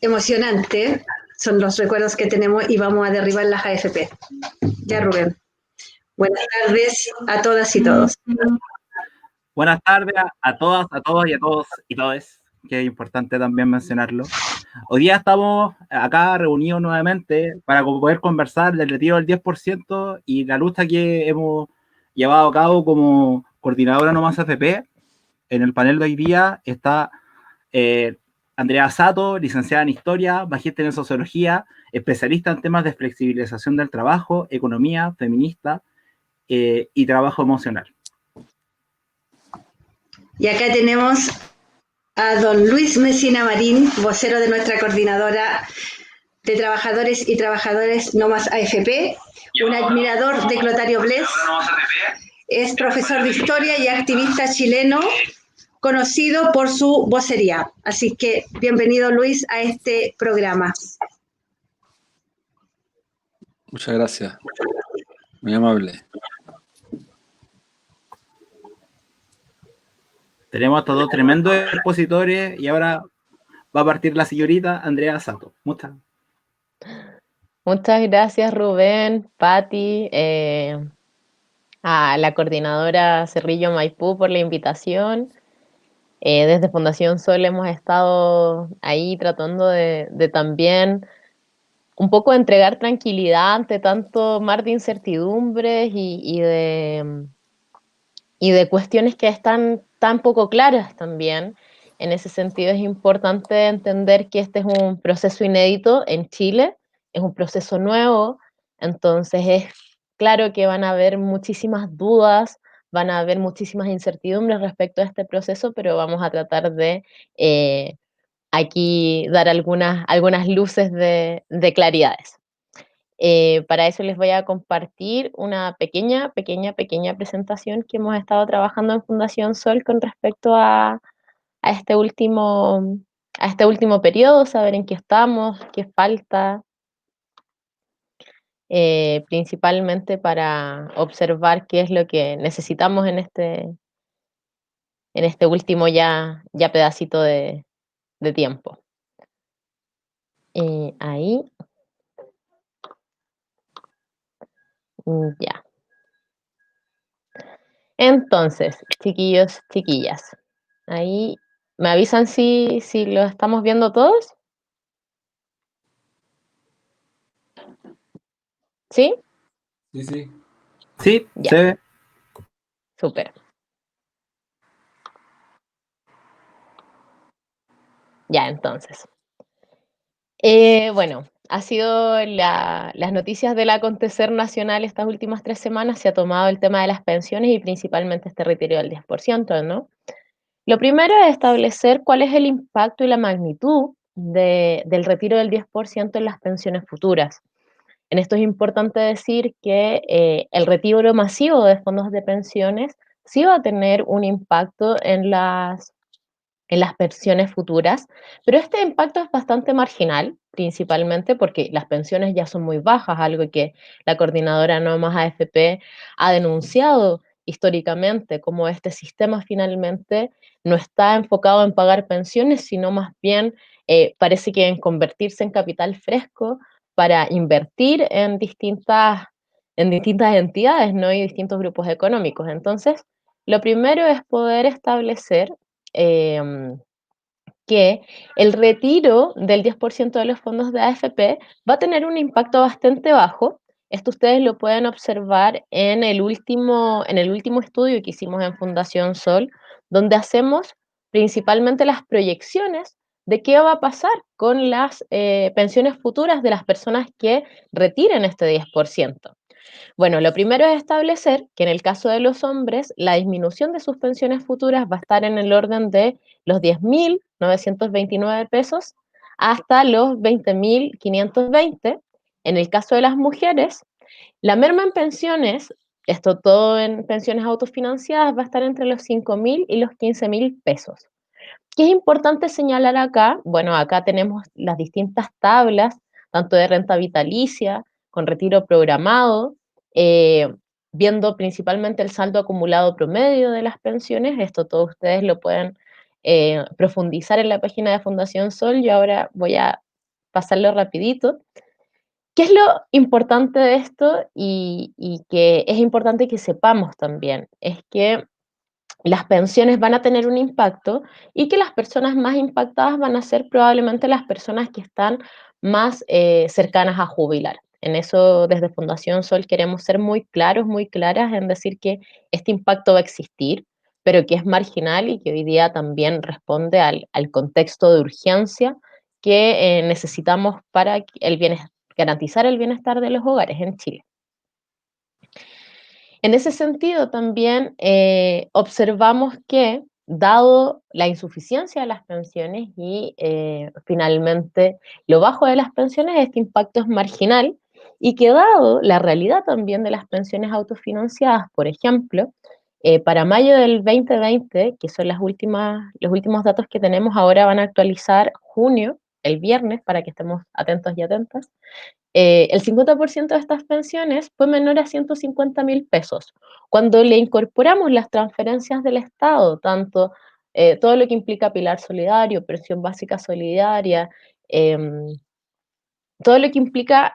emocionante. Son los recuerdos que tenemos y vamos a derribar las AFP. Ya, Rubén. Buenas tardes a todas y todos. Buenas tardes a todas, a todos y a todos y todes, que es importante también mencionarlo. Hoy día estamos acá reunidos nuevamente para poder conversar del retiro del 10% y la lucha que hemos llevado a cabo como coordinadora No Más AFP. En el panel de hoy día está Andrea Sato, licenciada en Historia, magíster en Sociología, especialista en temas de flexibilización del trabajo, economía, feminista y trabajo emocional. Y acá tenemos a don Luis Mesina Marín, vocero de nuestra coordinadora de trabajadores y trabajadoras No Más AFP, un admirador de Clotario Blest, es profesor de historia y activista chileno, conocido por su vocería. Así que bienvenido, Luis, a este programa. Muchas gracias, muy amable. Tenemos a estos dos tremendos expositores y ahora va a partir la señorita Andrea Sato. Muchas gracias, Rubén, Patti, a la coordinadora Cerrillo Maipú por la invitación. Desde Fundación Sol hemos estado ahí tratando de también un poco entregar tranquilidad ante tanto mar de incertidumbres y de cuestiones que están tan poco claras también. En ese sentido es importante entender que este es un proceso inédito en Chile, es un proceso nuevo, entonces es claro que van a haber muchísimas dudas, van a haber muchísimas incertidumbres respecto a este proceso, pero vamos a tratar de aquí dar algunas luces de claridades. Para eso les voy a compartir una pequeña presentación que hemos estado trabajando en Fundación Sol con respecto a este último periodo, saber en qué estamos, qué falta, principalmente para observar qué es lo que necesitamos en este último ya pedacito de tiempo. Ahí. Ya. Entonces, chiquillos, chiquillas, ahí me avisan si lo estamos viendo todos. ¿Sí? Sí. Sí, ya. se ve. Súper. Ya, entonces. Bueno, ha sido las noticias del acontecer nacional estas últimas 3 semanas, se ha tomado el tema de las pensiones y principalmente este retiro del 10%, ¿no? Lo primero es establecer cuál es el impacto y la magnitud del retiro del 10% en las pensiones futuras. En esto es importante decir que el retiro masivo de fondos de pensiones sí va a tener un impacto en las pensiones futuras, pero este impacto es bastante marginal, principalmente porque las pensiones ya son muy bajas, algo que la coordinadora No Más AFP ha denunciado históricamente, como este sistema finalmente no está enfocado en pagar pensiones, sino más bien parece que en convertirse en capital fresco para invertir en distintas entidades, ¿no? Y distintos grupos económicos. Entonces, lo primero es poder establecer que el retiro del 10% de los fondos de AFP va a tener un impacto bastante bajo. Esto ustedes lo pueden observar en el último estudio que hicimos en Fundación Sol, donde hacemos principalmente las proyecciones de qué va a pasar con las pensiones futuras de las personas que retiren este 10%. Bueno, lo primero es establecer que en el caso de los hombres, la disminución de sus pensiones futuras va a estar en el orden de los 10.929 pesos hasta los 20.520. En el caso de las mujeres, la merma en pensiones, esto todo en pensiones autofinanciadas, va a estar entre los 5.000 y los 15.000 pesos. ¿Qué es importante señalar acá? Bueno, acá tenemos las distintas tablas, tanto de renta vitalicia, con retiro programado, viendo principalmente el saldo acumulado promedio de las pensiones. Esto todos ustedes lo pueden profundizar en la página de Fundación Sol. Yo ahora voy a pasarlo rapidito. ¿Qué es lo importante de esto y que es importante que sepamos también? Es que las pensiones van a tener un impacto y que las personas más impactadas van a ser probablemente las personas que están más cercanas a jubilar. En eso, desde Fundación Sol queremos ser muy claros, muy claras en decir que este impacto va a existir, pero que es marginal y que hoy día también responde al contexto de urgencia que necesitamos para garantizar el bienestar de los hogares en Chile. En ese sentido, también observamos que, dado la insuficiencia de las pensiones y finalmente lo bajo de las pensiones, este impacto es marginal y que dado la realidad también de las pensiones autofinanciadas, por ejemplo, para mayo del 2020, que son los últimos datos que tenemos, ahora van a actualizar junio, el viernes, para que estemos atentos y atentas, el 50% de estas pensiones fue menor a 150.000 pesos. Cuando le incorporamos las transferencias del Estado, tanto todo lo que implica pilar solidario, pensión básica solidaria, em, todo lo que implica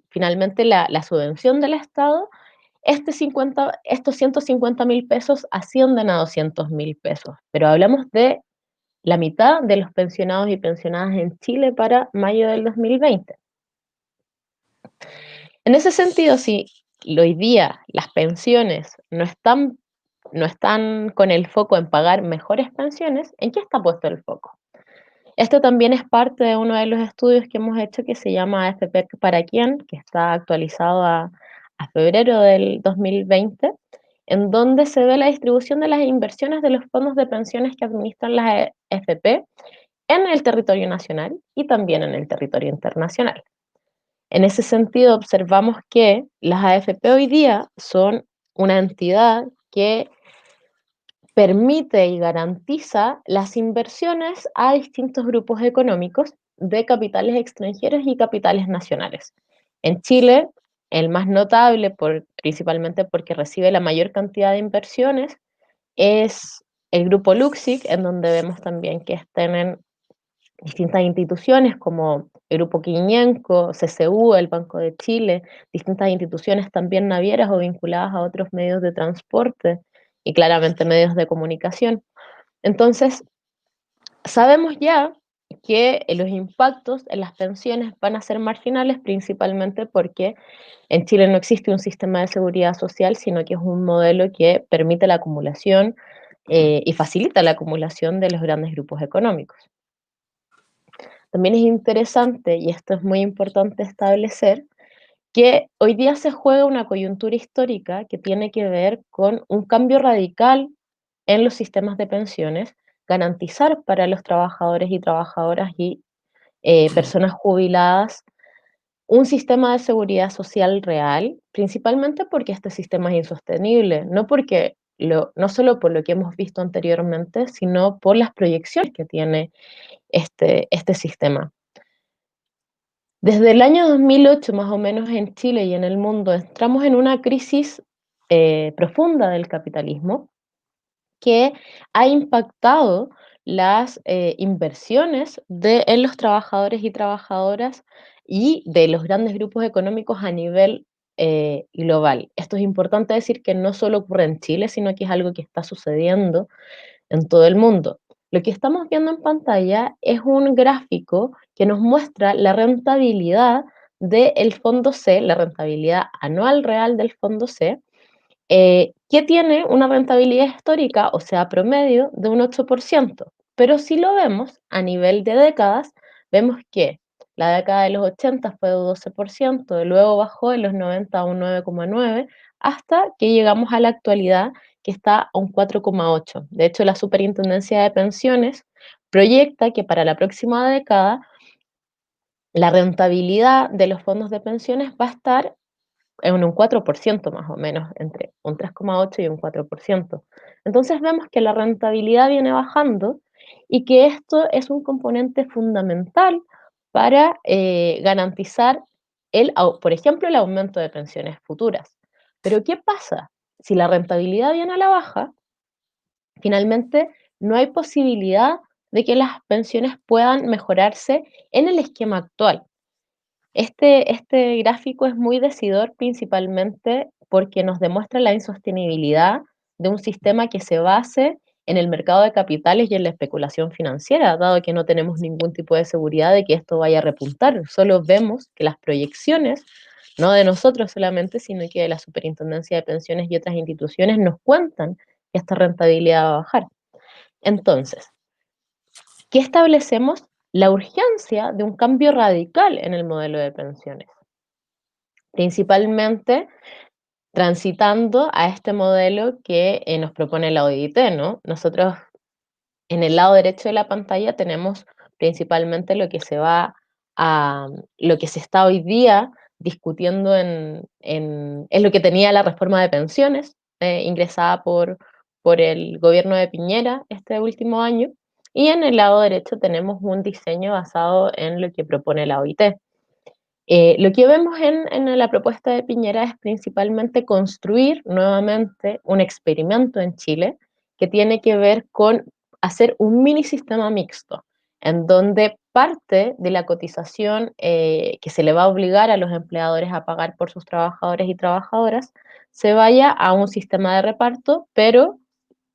finalmente la subvención del Estado, estos 150.000 pesos ascienden a 200.000 pesos. Pero hablamos de la mitad de los pensionados y pensionadas en Chile para mayo del 2020. En ese sentido, si hoy día las pensiones no están con el foco en pagar mejores pensiones, ¿en qué está puesto el foco? Esto también es parte de uno de los estudios que hemos hecho que se llama AFP para quién, que está actualizado a febrero del 2020, en donde se ve la distribución de las inversiones de los fondos de pensiones que administran las AFP en el territorio nacional y también en el territorio internacional. En ese sentido, observamos que las AFP hoy día son una entidad que permite y garantiza las inversiones a distintos grupos económicos de capitales extranjeros y capitales nacionales. En Chile, el más notable, principalmente porque recibe la mayor cantidad de inversiones, es el grupo Luxic, en donde vemos también que tienen distintas instituciones como el Grupo Quiñenco, CCU, el Banco de Chile, distintas instituciones también navieras o vinculadas a otros medios de transporte y claramente medios de comunicación. Entonces, sabemos ya que los impactos en las pensiones van a ser marginales, principalmente porque en Chile no existe un sistema de seguridad social, sino que es un modelo que permite la acumulación y facilita la acumulación de los grandes grupos económicos. También es interesante, y esto es muy importante establecer, que hoy día se juega una coyuntura histórica que tiene que ver con un cambio radical en los sistemas de pensiones, garantizar para los trabajadores y trabajadoras y personas jubiladas un sistema de seguridad social real, principalmente porque este sistema es insostenible, no solo por lo que hemos visto anteriormente, sino por las proyecciones que tiene este sistema. Desde el año 2008, más o menos en Chile y en el mundo, entramos en una crisis profunda del capitalismo que ha impactado las inversiones en los trabajadores y trabajadoras y de los grandes grupos económicos a nivel global. Esto es importante decir que no solo ocurre en Chile, sino que es algo que está sucediendo en todo el mundo. Lo que estamos viendo en pantalla es un gráfico que nos muestra la rentabilidad del fondo C, la rentabilidad anual real del fondo C, que tiene una rentabilidad histórica, o sea, promedio, de un 8%. Pero si lo vemos a nivel de décadas, vemos que la década de los 80 fue de 12%, luego bajó en los 90 a un 9,9%, hasta que llegamos a la actualidad, que está a un 4,8%. De hecho, la Superintendencia de Pensiones proyecta que para la próxima década la rentabilidad de los fondos de pensiones va a estar en un 4% más o menos, entre un 3,8 y un 4%. Entonces vemos que la rentabilidad viene bajando y que esto es un componente fundamental para garantizar, por ejemplo, el aumento de pensiones futuras. Pero ¿qué pasa? Si la rentabilidad viene a la baja, finalmente no hay posibilidad de que las pensiones puedan mejorarse en el esquema actual. Este gráfico es muy decidor principalmente porque nos demuestra la insostenibilidad de un sistema que se base en el mercado de capitales y en la especulación financiera, dado que no tenemos ningún tipo de seguridad de que esto vaya a repuntar. Solo vemos que las proyecciones, no de nosotros solamente, sino que de la Superintendencia de Pensiones y otras instituciones, nos cuentan que esta rentabilidad va a bajar. Entonces, ¿qué establecemos? La urgencia de un cambio radical en el modelo de pensiones, principalmente transitando a este modelo que nos propone la OIT, ¿no? Nosotros en el lado derecho de la pantalla tenemos principalmente lo que se está hoy día discutiendo es lo que tenía la reforma de pensiones ingresada por el gobierno de Piñera este último año, y en el lado derecho tenemos un diseño basado en lo que propone la OIT. Lo que vemos en la propuesta de Piñera es principalmente construir nuevamente un experimento en Chile que tiene que ver con hacer un mini sistema mixto, en donde parte de la cotización que se le va a obligar a los empleadores a pagar por sus trabajadores y trabajadoras se vaya a un sistema de reparto, pero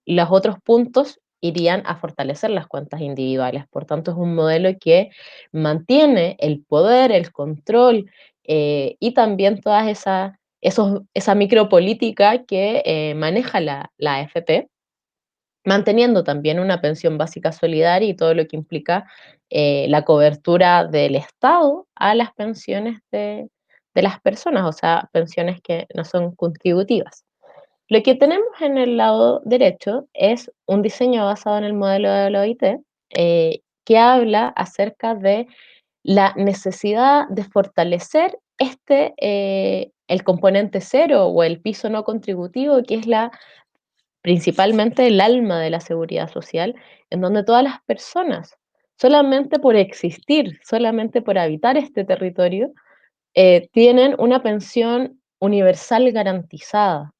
los otros puntos irían a fortalecer las cuentas individuales. Por tanto, es un modelo que mantiene el poder, el control y también toda esa micropolítica que maneja la AFP, manteniendo también una pensión básica solidaria y todo lo que implica la cobertura del Estado a las pensiones de las personas, o sea, pensiones que no son contributivas. Lo que tenemos en el lado derecho es un diseño basado en el modelo de la OIT, que habla acerca de la necesidad de fortalecer el componente cero o el piso no contributivo, que es principalmente el alma de la seguridad social, en donde todas las personas, solamente por existir, solamente por habitar este territorio, tienen una pensión universal garantizada.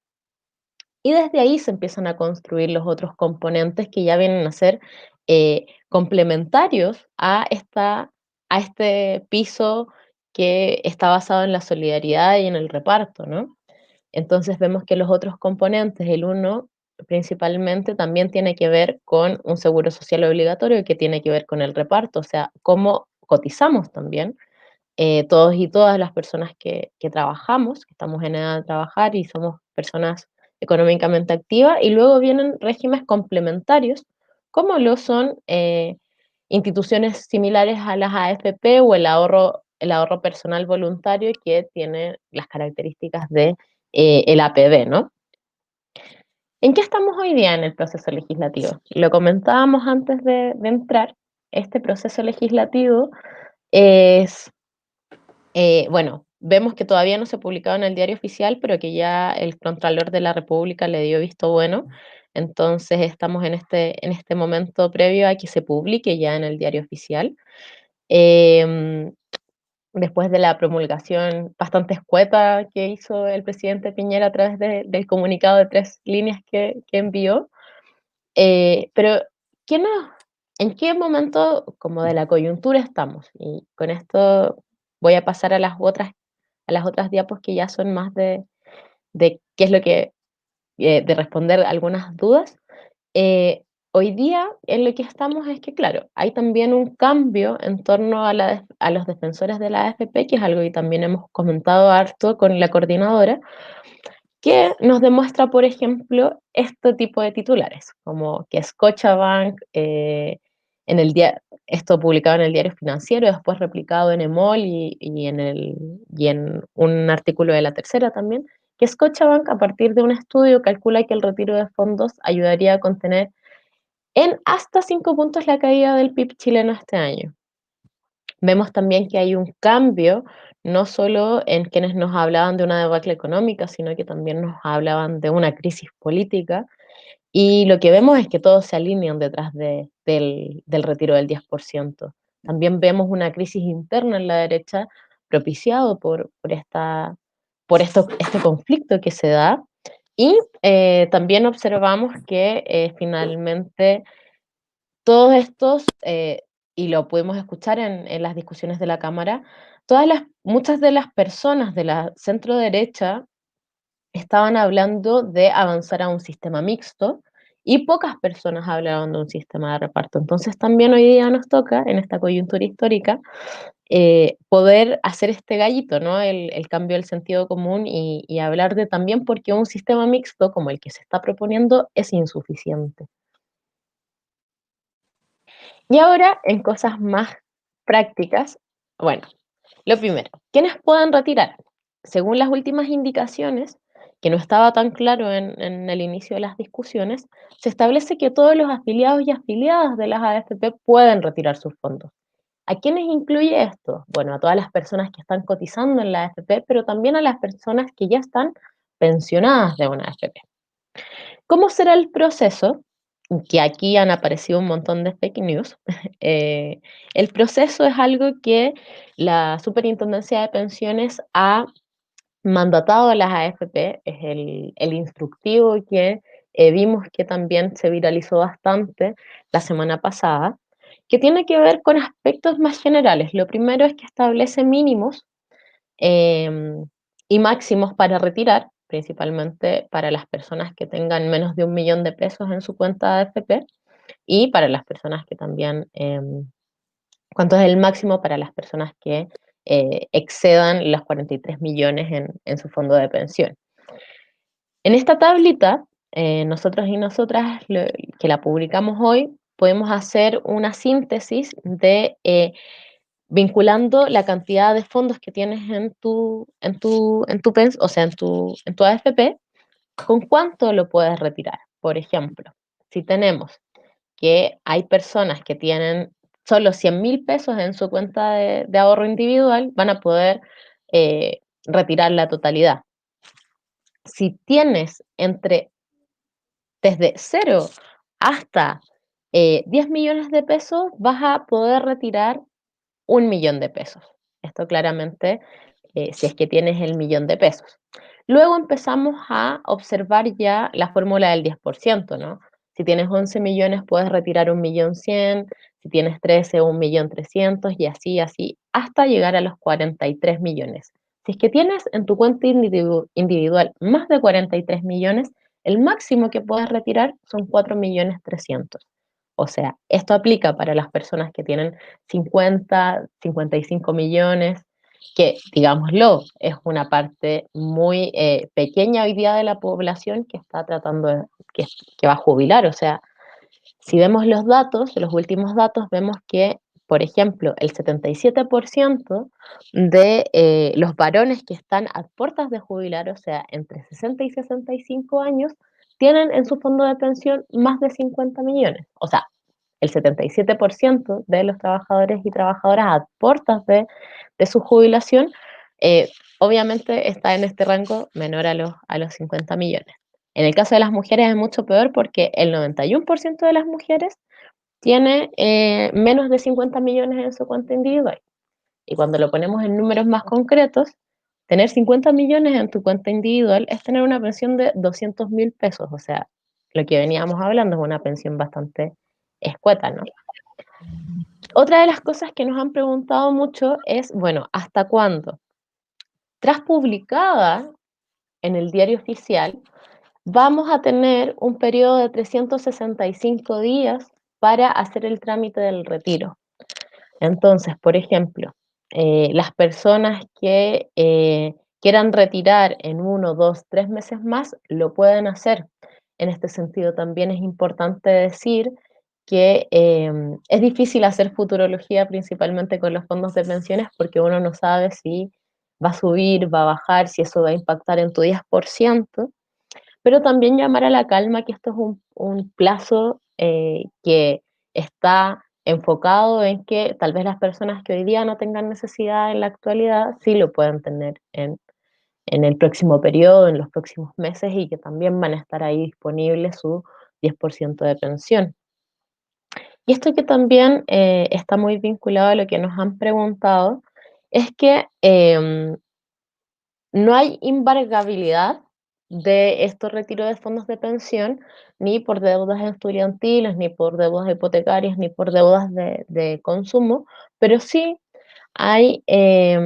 Y desde ahí se empiezan a construir los otros componentes que ya vienen a ser complementarios a este piso que está basado en la solidaridad y en el reparto, ¿no? Entonces vemos que los otros componentes, el uno principalmente también tiene que ver con un seguro social obligatorio que tiene que ver con el reparto, o sea, cómo cotizamos también todos y todas las personas que trabajamos, que estamos en edad de trabajar y somos personas económicamente activas, y luego vienen regímenes complementarios, como lo son instituciones similares a las AFP o el ahorro personal voluntario que tiene las características de el APB, ¿no? ¿En qué estamos hoy día en el proceso legislativo? Lo comentábamos antes de entrar, este proceso legislativo es bueno, vemos que todavía no se ha publicado en el diario oficial, pero que ya el Contralor de la República le dio visto bueno. Entonces estamos en este momento previo a que se publique ya en el diario oficial. Em, Después de la promulgación bastante escueta que hizo el presidente Piñera a través del comunicado de 3 líneas que envió. Pero, ¿qué nos, ¿en qué momento como de la coyuntura estamos? Y con esto voy a pasar a las otras diapos que ya son más de qué es lo que, de responder algunas dudas. Eh, Hoy día en lo que estamos es que, claro, hay también un cambio en torno a los defensores de la AFP, que es algo que también hemos comentado harto con la coordinadora, que nos demuestra, por ejemplo, este tipo de titulares, como que Scotiabank, esto publicado en el Diario Financiero, después replicado en EMOL y en un artículo de La Tercera también, que Scotiabank, a partir de un estudio, calcula que el retiro de fondos ayudaría a contener en hasta 5 puntos la caída del PIB chileno este año. Vemos también que hay un cambio, no solo en quienes nos hablaban de una debacle económica, sino que también nos hablaban de una crisis política, y lo que vemos es que todos se alinean detrás del retiro del 10%. También vemos una crisis interna en la derecha propiciado este conflicto que se da, y también observamos que finalmente todos estos, y lo pudimos escuchar en las discusiones de la Cámara, muchas de las personas de la centro derecha estaban hablando de avanzar a un sistema mixto y pocas personas hablaban de un sistema de reparto. Entonces también hoy día nos toca, en esta coyuntura histórica, poder hacer este gallito, ¿no? El cambio del sentido común y hablar de también por qué un sistema mixto como el que se está proponiendo es insuficiente. Y ahora, en cosas más prácticas, bueno, lo primero, ¿quiénes pueden retirar? Según las últimas indicaciones, que no estaba tan claro en el inicio de las discusiones, se establece que todos los afiliados y afiliadas de las AFP pueden retirar sus fondos. ¿A quiénes incluye esto? Bueno, a todas las personas que están cotizando en la AFP, pero también a las personas que ya están pensionadas de una AFP. ¿Cómo será el proceso? Que aquí han aparecido un montón de fake news. El proceso es algo que la Superintendencia de Pensiones ha mandatado a las AFP, es el instructivo que vimos que también se viralizó bastante la semana pasada, que tiene que ver con aspectos más generales. Lo primero es que establece mínimos em, y máximos para retirar, principalmente para las personas que tengan menos de 1 millón de pesos en su cuenta de AFP y para las personas que también, cuánto es el máximo para las personas que excedan los 43 millones en su fondo de pensión. En esta tablita, nosotros y nosotras, que la publicamos hoy, podemos hacer una síntesis de vinculando la cantidad de fondos que tienes o sea, en tu AFP, con cuánto lo puedes retirar. Por ejemplo, si tenemos que hay personas que tienen solo 100.000 pesos en su cuenta de ahorro individual, van a poder retirar la totalidad. Si tienes desde 0 hasta 10 millones de pesos, vas a poder retirar 1 millón de pesos. Esto claramente, si es que tienes el 1 millón de pesos. Luego empezamos a observar ya la fórmula del 10%, ¿no? Si tienes 11 millones, puedes retirar 1.100.000, si tienes 13, 1.300.000 y así, hasta llegar a los 43 millones. Si es que tienes en tu cuenta individual más de 43 millones, el máximo que puedes retirar son 4.300.000. O sea, esto aplica para las personas que tienen 50, 55 millones, que, digámoslo, es una parte muy pequeña hoy día de la población que está que va a jubilar. O sea, si vemos los datos, los últimos datos, vemos que, por ejemplo, el 77% de los varones que están a puertas de jubilar, o sea, entre 60 y 65 años, tienen en su fondo de pensión más de 50 millones. O sea, el 77% de los trabajadores y trabajadoras a puertas de su jubilación, obviamente está en este rango menor a los 50 millones. En el caso de las mujeres es mucho peor porque el 91% de las mujeres tiene menos de 50 millones en su cuenta individual. Y cuando lo ponemos en números más concretos, tener 50 millones en tu cuenta individual es tener una pensión de 200.000 pesos. O sea, lo que veníamos hablando es una pensión bastante escueta, ¿no? Otra de las cosas que nos han preguntado mucho es, bueno, ¿hasta cuándo? Tras publicada en el diario oficial, vamos a tener un periodo de 365 días para hacer el trámite del retiro. Entonces, por ejemplo, las personas que quieran retirar en 1, 2, 3 meses más, lo pueden hacer. En este sentido, también es importante decir que es difícil hacer futurología principalmente con los fondos de pensiones porque uno no sabe si va a subir, va a bajar, si eso va a impactar en tu 10%, pero también llamar a la calma que esto es un plazo que está enfocado en que tal vez las personas que hoy día no tengan necesidad en la actualidad sí lo puedan tener en el próximo periodo, en los próximos meses y que también van a estar ahí disponibles su 10% de pensión. Y esto que también está muy vinculado a lo que nos han preguntado es que no hay embargabilidad de estos retiros de fondos de pensión, ni por deudas estudiantiles, ni por deudas hipotecarias, ni por deudas de consumo, pero sí hay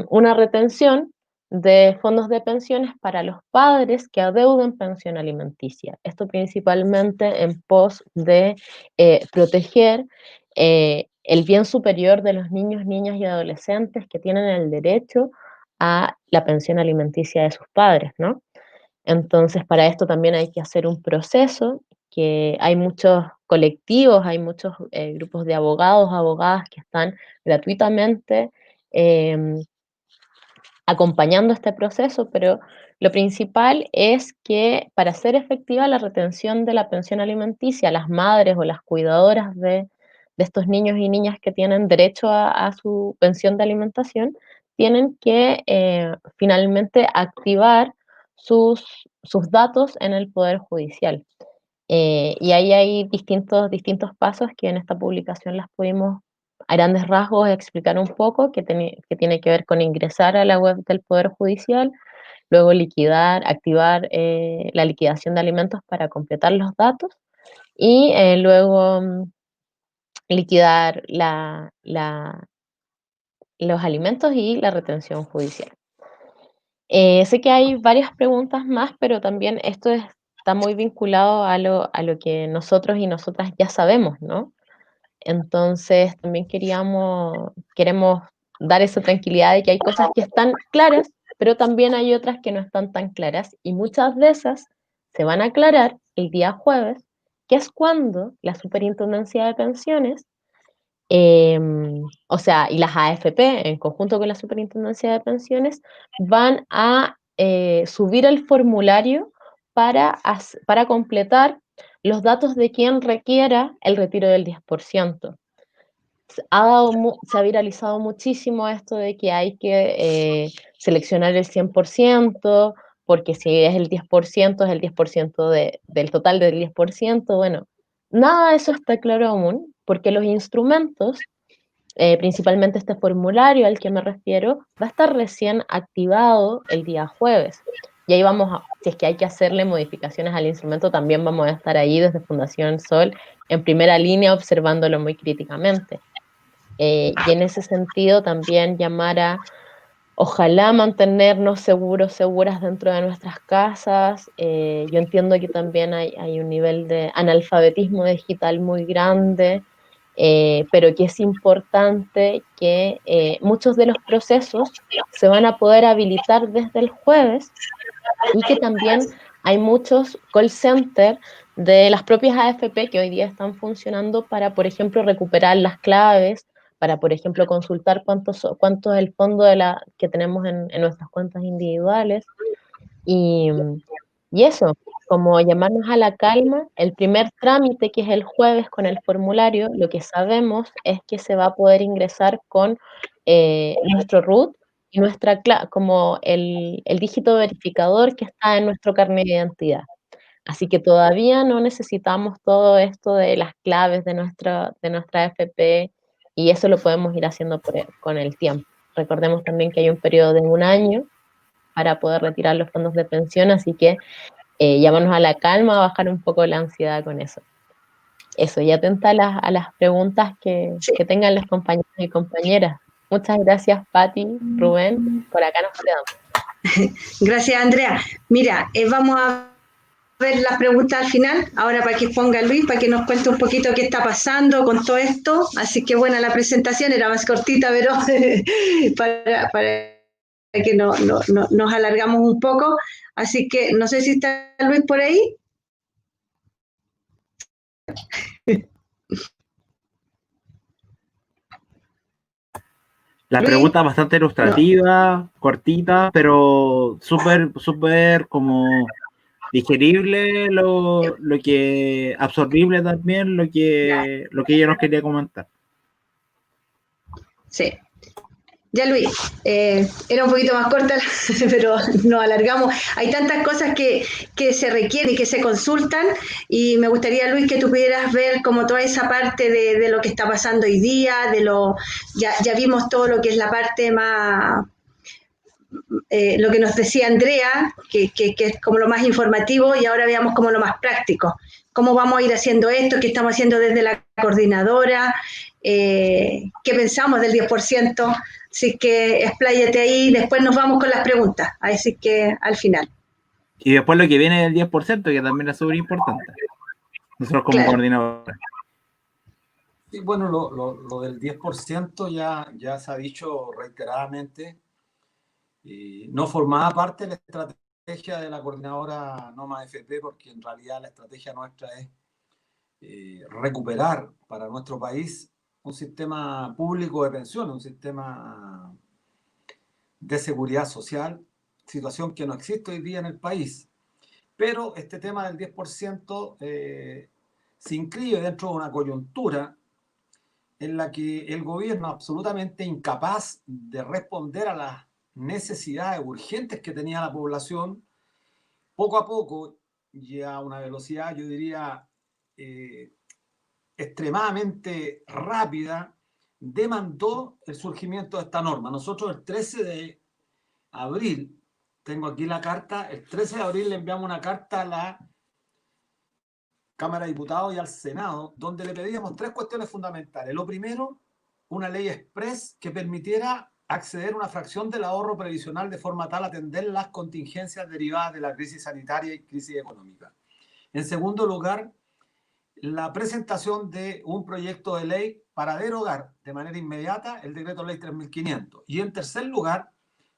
una retención de fondos de pensiones para los padres que adeuden pensión alimenticia. Esto principalmente en pos de proteger el bien superior de los niños, niñas y adolescentes que tienen el derecho a la pensión alimenticia de sus padres, ¿no? Entonces, para esto también hay que hacer un proceso, que hay muchos colectivos, hay muchos grupos de abogados, abogadas que están gratuitamente em, acompañando este proceso, pero lo principal es que para hacer efectiva la retención de la pensión alimenticia, las madres o las cuidadoras de estos niños y niñas que tienen derecho a su pensión de alimentación, tienen que finalmente activar sus datos en el Poder Judicial. Y ahí hay distintos pasos que en esta publicación las pudimos a grandes rasgos explicar un poco, que tiene que ver con ingresar a la web del Poder Judicial, luego activar la liquidación de alimentos para completar los datos y luego liquidar los alimentos y la retención judicial. Sé que hay varias preguntas más, pero también está muy vinculado a lo que nosotros y nosotras ya sabemos, ¿no? Entonces, también queremos dar esa tranquilidad de que hay cosas que están claras, pero también hay otras que no están tan claras, y muchas de esas se van a aclarar el día jueves, que es cuando la Superintendencia de Pensiones, o sea, y las AFP, en conjunto con la Superintendencia de Pensiones, van a subir el formulario para completar los datos de quien requiera el retiro del 10%. Se ha viralizado muchísimo esto de que hay que seleccionar el 100%, porque si es el 10%, es el 10% del total del 10%. Bueno, nada de eso está claro aún, porque los instrumentos, principalmente este formulario al que me refiero, va a estar recién activado el día jueves. Y ahí si es que hay que hacerle modificaciones al instrumento, también vamos a estar ahí desde Fundación Sol en primera línea observándolo muy críticamente. Y en ese sentido también llamar a, ojalá, mantenernos seguros, seguras dentro de nuestras casas. Yo entiendo que también hay un nivel de analfabetismo digital muy grande, pero que es importante que muchos de los procesos se van a poder habilitar desde el jueves, y que también hay muchos call centers de las propias AFP que hoy día están funcionando para, por ejemplo, recuperar las claves, para, por ejemplo, consultar cuánto es el fondo que tenemos en nuestras cuentas individuales. Y, y eso, como llamarnos a la calma. El primer trámite, que es el jueves con el formulario, lo que sabemos es que se va a poder ingresar con nuestro RUT y como el dígito verificador que está en nuestro carnet de identidad. Así que todavía no necesitamos todo esto de las claves de nuestra AFP, y eso lo podemos ir haciendo con el tiempo. Recordemos también que hay un periodo de 1 año para poder retirar los fondos de pensión, así que llamarnos a la calma, a bajar un poco la ansiedad con eso. Eso, y atenta a las preguntas que tengan los compañeros y compañeras. Muchas gracias, Patti, Rubén, por acá nos quedamos. Gracias, Andrea. Mira, vamos a ver las preguntas al final, ahora para que ponga Luis, para que nos cuente un poquito qué está pasando con todo esto. Así que buena la presentación, era más cortita, pero para que nos alargamos un poco. Así que no sé si está Luis por ahí. La Luis. pregunta es bastante ilustrativa, cortita, pero súper como digerible, lo que absorbible también, lo que ella nos quería comentar. Sí. Ya, Luis, era un poquito más corta, pero nos alargamos. Hay tantas cosas que se requieren y que se consultan, y me gustaría, Luis, que tú pudieras ver como toda esa parte de lo que está pasando hoy día, ya vimos todo lo que es la parte más lo que nos decía Andrea, que es como lo más informativo, y ahora veamos como lo más práctico. ¿Cómo vamos a ir haciendo esto? ¿Qué estamos haciendo desde la coordinadora? ¿Qué pensamos del 10%? Así que expláyate ahí, después nos vamos con las preguntas, así que al final. Y después lo que viene del 10%, que también es súper importante. Nosotros como coordinadores. Sí, bueno, lo del 10% ya se ha dicho reiteradamente. No formaba parte de la estrategia de la coordinadora Noma FP, porque en realidad la estrategia nuestra es recuperar para nuestro país un sistema público de pensiones, un sistema de seguridad social, situación que no existe hoy día en el país. Pero este tema del 10% se inscribe dentro de una coyuntura en la que el gobierno, absolutamente incapaz de responder a las necesidades urgentes que tenía la población, poco a poco y a una velocidad, yo diría, extremadamente rápida, demandó el surgimiento de esta norma. Nosotros el 13 de abril, tengo aquí la carta, el 13 de abril le enviamos una carta a la Cámara de Diputados y al Senado, donde le pedíamos 3 cuestiones fundamentales. Lo primero, una ley express que permitiera acceder a una fracción del ahorro previsional de forma tal a atender las contingencias derivadas de la crisis sanitaria y crisis económica. En segundo lugar, la presentación de un proyecto de ley para derogar de manera inmediata el decreto ley 3.500. Y en tercer lugar,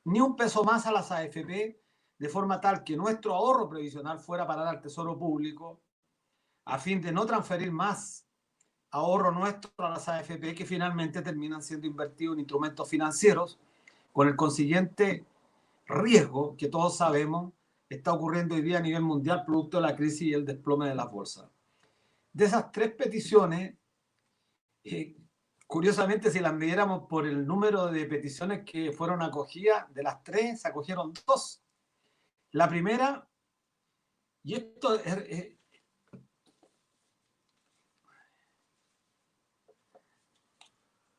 ni un peso más a las AFP, de forma tal que nuestro ahorro previsional fuera para dar al Tesoro Público, a fin de no transferir más ahorro nuestro a las AFP, que finalmente terminan siendo invertidos en instrumentos financieros, con el consiguiente riesgo que todos sabemos está ocurriendo hoy día a nivel mundial producto de la crisis y el desplome de las bolsas. De esas 3 peticiones, curiosamente, si las midiéramos por el número de peticiones que fueron acogidas, de las 3 se acogieron 2. La primera, y esto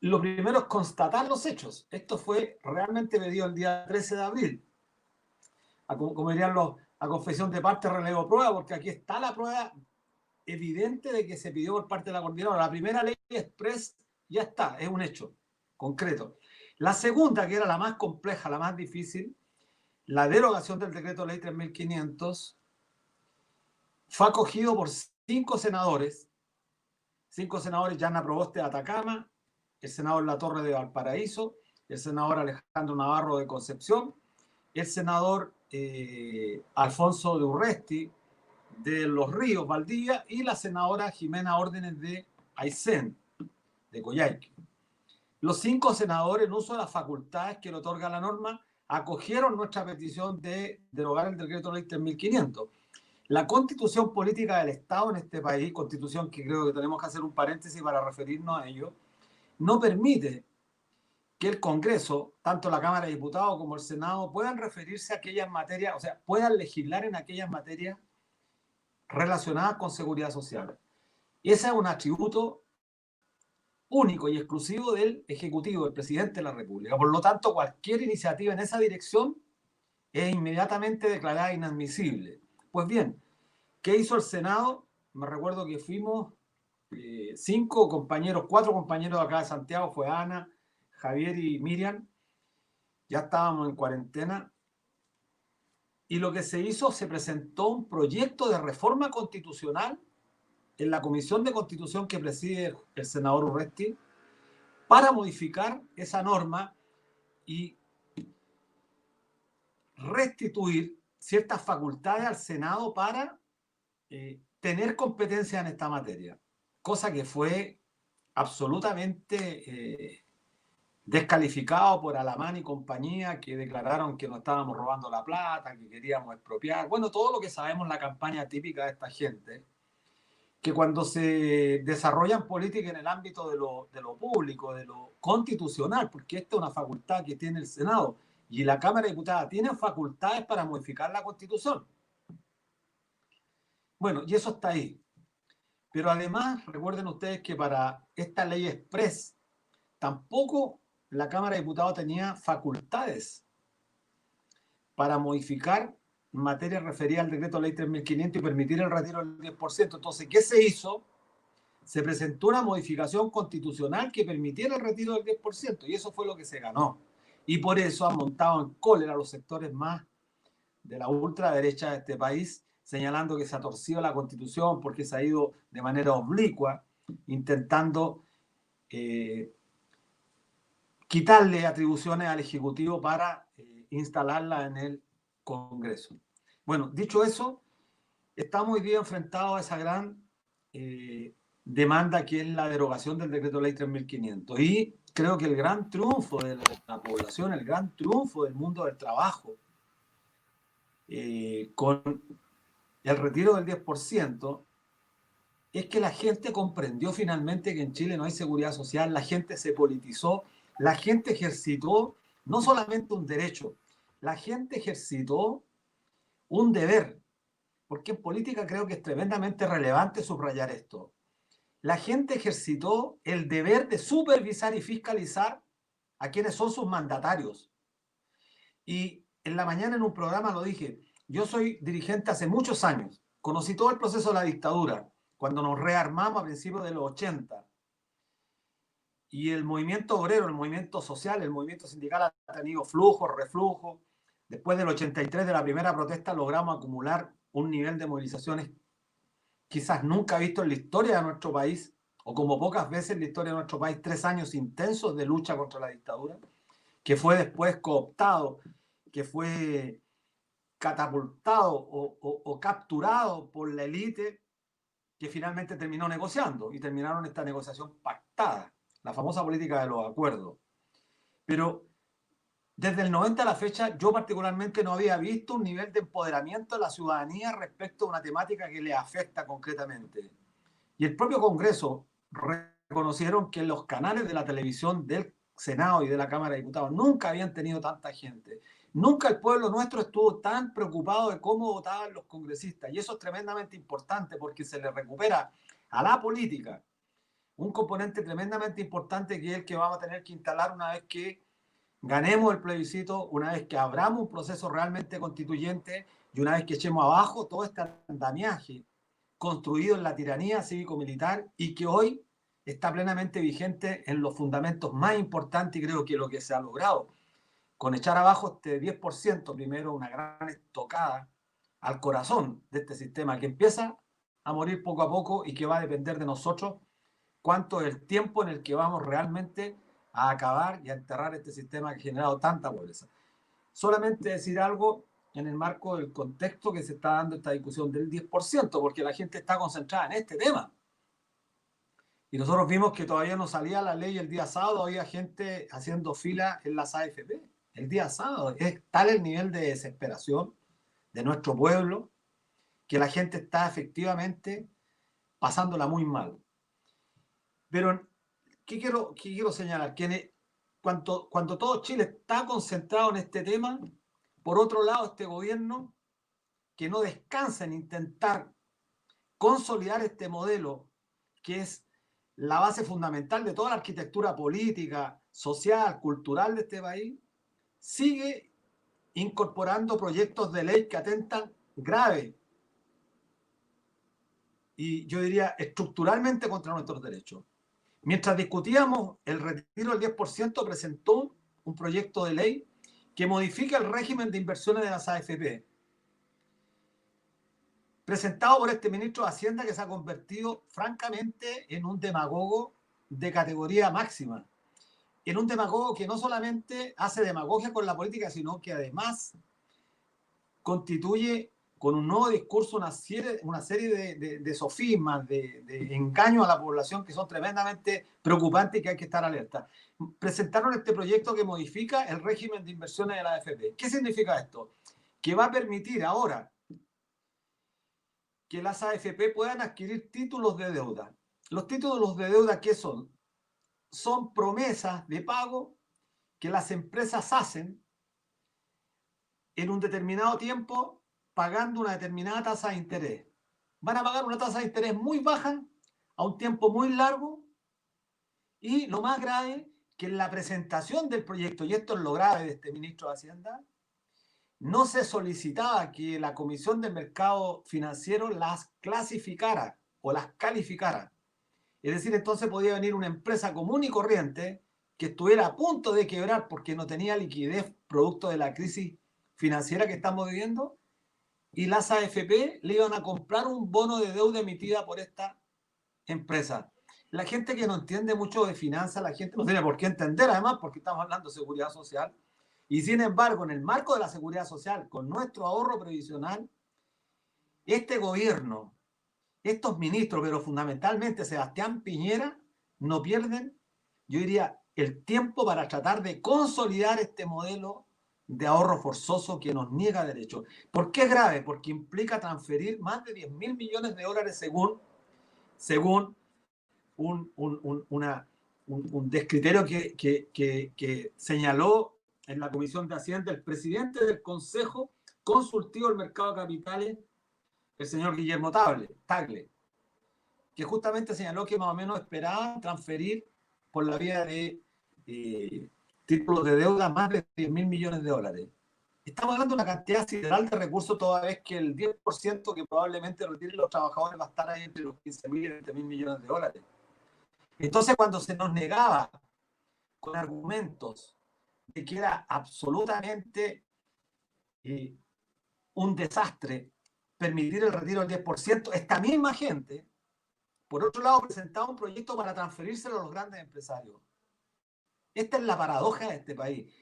lo primero es constatar los hechos. Esto fue realmente pedido el día 13 de abril. Como dirían los, a confesión de parte, relevo prueba, porque aquí está la prueba evidente de que se pidió por parte de la coordinadora. La primera ley express ya está, es un hecho concreto. La segunda, que era la más compleja, la más difícil, la derogación del decreto ley 3.500, fue acogido por 5 senadores. 5 senadores: Yana Proboste de Atacama, el senador Latorre de Valparaíso, el senador Alejandro Navarro de Concepción, el senador Alfonso de Urresti de Los Ríos, Valdivia, y la senadora Jimena Órdenes de Aysén, de Coyhaique. Los 5 senadores, en uso de las facultades que le otorga la norma, acogieron nuestra petición de derogar el decreto ley 3.500. La constitución política del Estado en este país, constitución que creo que tenemos que hacer un paréntesis para referirnos a ello, no permite que el Congreso, tanto la Cámara de Diputados como el Senado, puedan referirse a aquellas materias, o sea, puedan legislar en aquellas materias relacionadas con seguridad social. Ese es un atributo único y exclusivo del Ejecutivo, del Presidente de la República. Por lo tanto, cualquier iniciativa en esa dirección es inmediatamente declarada inadmisible. Pues bien, ¿qué hizo el Senado? Me recuerdo que fuimos 5 compañeros, 4 compañeros de acá de Santiago, fue Ana, Javier y Miriam. Ya estábamos en cuarentena. Y lo que se hizo, se presentó un proyecto de reforma constitucional en la Comisión de Constitución que preside el senador Urresti para modificar esa norma y restituir ciertas facultades al Senado para tener competencia en esta materia, cosa que fue absolutamente descalificado por Alamán y compañía, que declararon que nos estábamos robando la plata, que queríamos expropiar. Bueno, todo lo que sabemos, la campaña típica de esta gente, que cuando se desarrollan políticas en el ámbito de lo público, de lo constitucional, porque esta es una facultad que tiene el Senado y la Cámara de Diputados, tienen facultades para modificar la Constitución. Bueno, y eso está ahí. Pero además, recuerden ustedes que para esta ley express, tampoco la Cámara de Diputados tenía facultades para modificar materia referida al decreto ley 3.500 y permitir el retiro del 10%. Entonces, ¿qué se hizo? Se presentó una modificación constitucional que permitiera el retiro del 10%, y eso fue lo que se ganó. Y por eso han montado en cólera a los sectores más de la ultraderecha de este país, señalando que se ha torcido la Constitución porque se ha ido de manera oblicua intentando quitarle atribuciones al Ejecutivo para instalarla en el Congreso. Bueno, dicho eso, estamos hoy día enfrentados a esa gran demanda que es la derogación del decreto ley 3.500. Y creo que el gran triunfo de la población, el gran triunfo del mundo del trabajo, con el retiro del 10%, es que la gente comprendió finalmente que en Chile no hay seguridad social, la gente se politizó, la gente ejercitó no solamente un derecho, la gente ejercitó un deber, porque en política creo que es tremendamente relevante subrayar esto. La gente ejercitó el deber de supervisar y fiscalizar a quienes son sus mandatarios. Y en la mañana en un programa lo dije, yo soy dirigente hace muchos años, conocí todo el proceso de la dictadura, cuando nos rearmamos a principios de los 80. Y el movimiento obrero, el movimiento social, el movimiento sindical ha tenido flujos, reflujos. Después del 83, de la primera protesta, logramos acumular un nivel de movilizaciones quizás nunca visto en la historia de nuestro país, o como pocas veces en la historia de nuestro país, 3 años intensos de lucha contra la dictadura, que fue después cooptado, que fue catapultado o capturado por la élite, que finalmente terminó negociando, y terminaron esta negociación pactada, la famosa política de los acuerdos. Pero desde el 90 a la fecha, yo particularmente no había visto un nivel de empoderamiento de la ciudadanía respecto a una temática que le afecta concretamente. Y el propio Congreso reconocieron que los canales de la televisión del Senado y de la Cámara de Diputados nunca habían tenido tanta gente. Nunca el pueblo nuestro estuvo tan preocupado de cómo votaban los congresistas. Y eso es tremendamente importante porque se le recupera a la política un componente tremendamente importante, que es el que vamos a tener que instalar una vez que ganemos el plebiscito, una vez que abramos un proceso realmente constituyente y una vez que echemos abajo todo este andamiaje construido en la tiranía cívico-militar y que hoy está plenamente vigente en los fundamentos más importantes. Y creo que lo que se ha logrado con echar abajo este 10%, primero una gran estocada al corazón de este sistema que empieza a morir poco a poco y que va a depender de nosotros cuánto es el tiempo en el que vamos realmente a acabar y a enterrar este sistema que ha generado tanta pobreza. Solamente decir algo en el marco del contexto que se está dando esta discusión del 10%, porque la gente está concentrada en este tema. Y nosotros vimos que todavía no salía la ley el día sábado, había gente haciendo fila en las AFP. El día sábado es tal el nivel de desesperación de nuestro pueblo que la gente está efectivamente pasándola muy mal. Pero, ¿qué quiero señalar? Que cuando todo Chile está concentrado en este tema, por otro lado, este gobierno, que no descansa en intentar consolidar este modelo, que es la base fundamental de toda la arquitectura política, social, cultural de este país, sigue incorporando proyectos de ley que atentan grave y yo diría estructuralmente contra nuestros derechos. Mientras discutíamos el retiro del 10%, presentó un proyecto de ley que modifica el régimen de inversiones de las AFP, presentado por este ministro de Hacienda, que se ha convertido francamente en un demagogo de categoría máxima, en un demagogo que no solamente hace demagogia con la política, sino que además constituye con un nuevo discurso una serie de sofismas, de engaños a la población que son tremendamente preocupantes y que hay que estar alerta. Presentaron este proyecto que modifica el régimen de inversiones de la AFP. ¿Qué significa esto? Que va a permitir ahora que las AFP puedan adquirir títulos de deuda. Los títulos de deuda, ¿qué son? Son promesas de pago que las empresas hacen en un determinado tiempo pagando una determinada tasa de interés. Van a pagar una tasa de interés muy baja a un tiempo muy largo, y lo más grave, que en la presentación del proyecto, y esto es lo grave de este ministro de Hacienda, no se solicitaba que la Comisión del Mercado Financiero las clasificara o las calificara. Es decir, entonces podía venir una empresa común y corriente que estuviera a punto de quebrar porque no tenía liquidez producto de la crisis financiera que estamos viviendo, y las AFP le iban a comprar un bono de deuda emitida por esta empresa. La gente que no entiende mucho de finanzas, la gente no tiene por qué entender, además, porque estamos hablando de seguridad social. Y sin embargo, en el marco de la seguridad social, con nuestro ahorro previsional, este gobierno, estos ministros, pero fundamentalmente Sebastián Piñera, no pierden, yo diría, el tiempo para tratar de consolidar este modelo de ahorro forzoso que nos niega derechos. ¿Por qué es grave? Porque implica transferir más de 10.000 millones de dólares según un descriterio que señaló en la Comisión de Hacienda el presidente del Consejo Consultivo del Mercado de Capitales, el señor Guillermo Tagle, que justamente señaló que más o menos esperaban transferir por la vía de títulos de deuda más de 10.000 millones de dólares. Estamos hablando de una cantidad sideral de recursos, toda vez que el 10% que probablemente retiren los trabajadores va a estar ahí entre los 15.000 y 20.000 millones de dólares. Entonces, cuando se nos negaba con argumentos de que era absolutamente un desastre permitir el retiro del 10%, esta misma gente, por otro lado, presentaba un proyecto para transferírselo a los grandes empresarios. Esta es la paradoja de este país.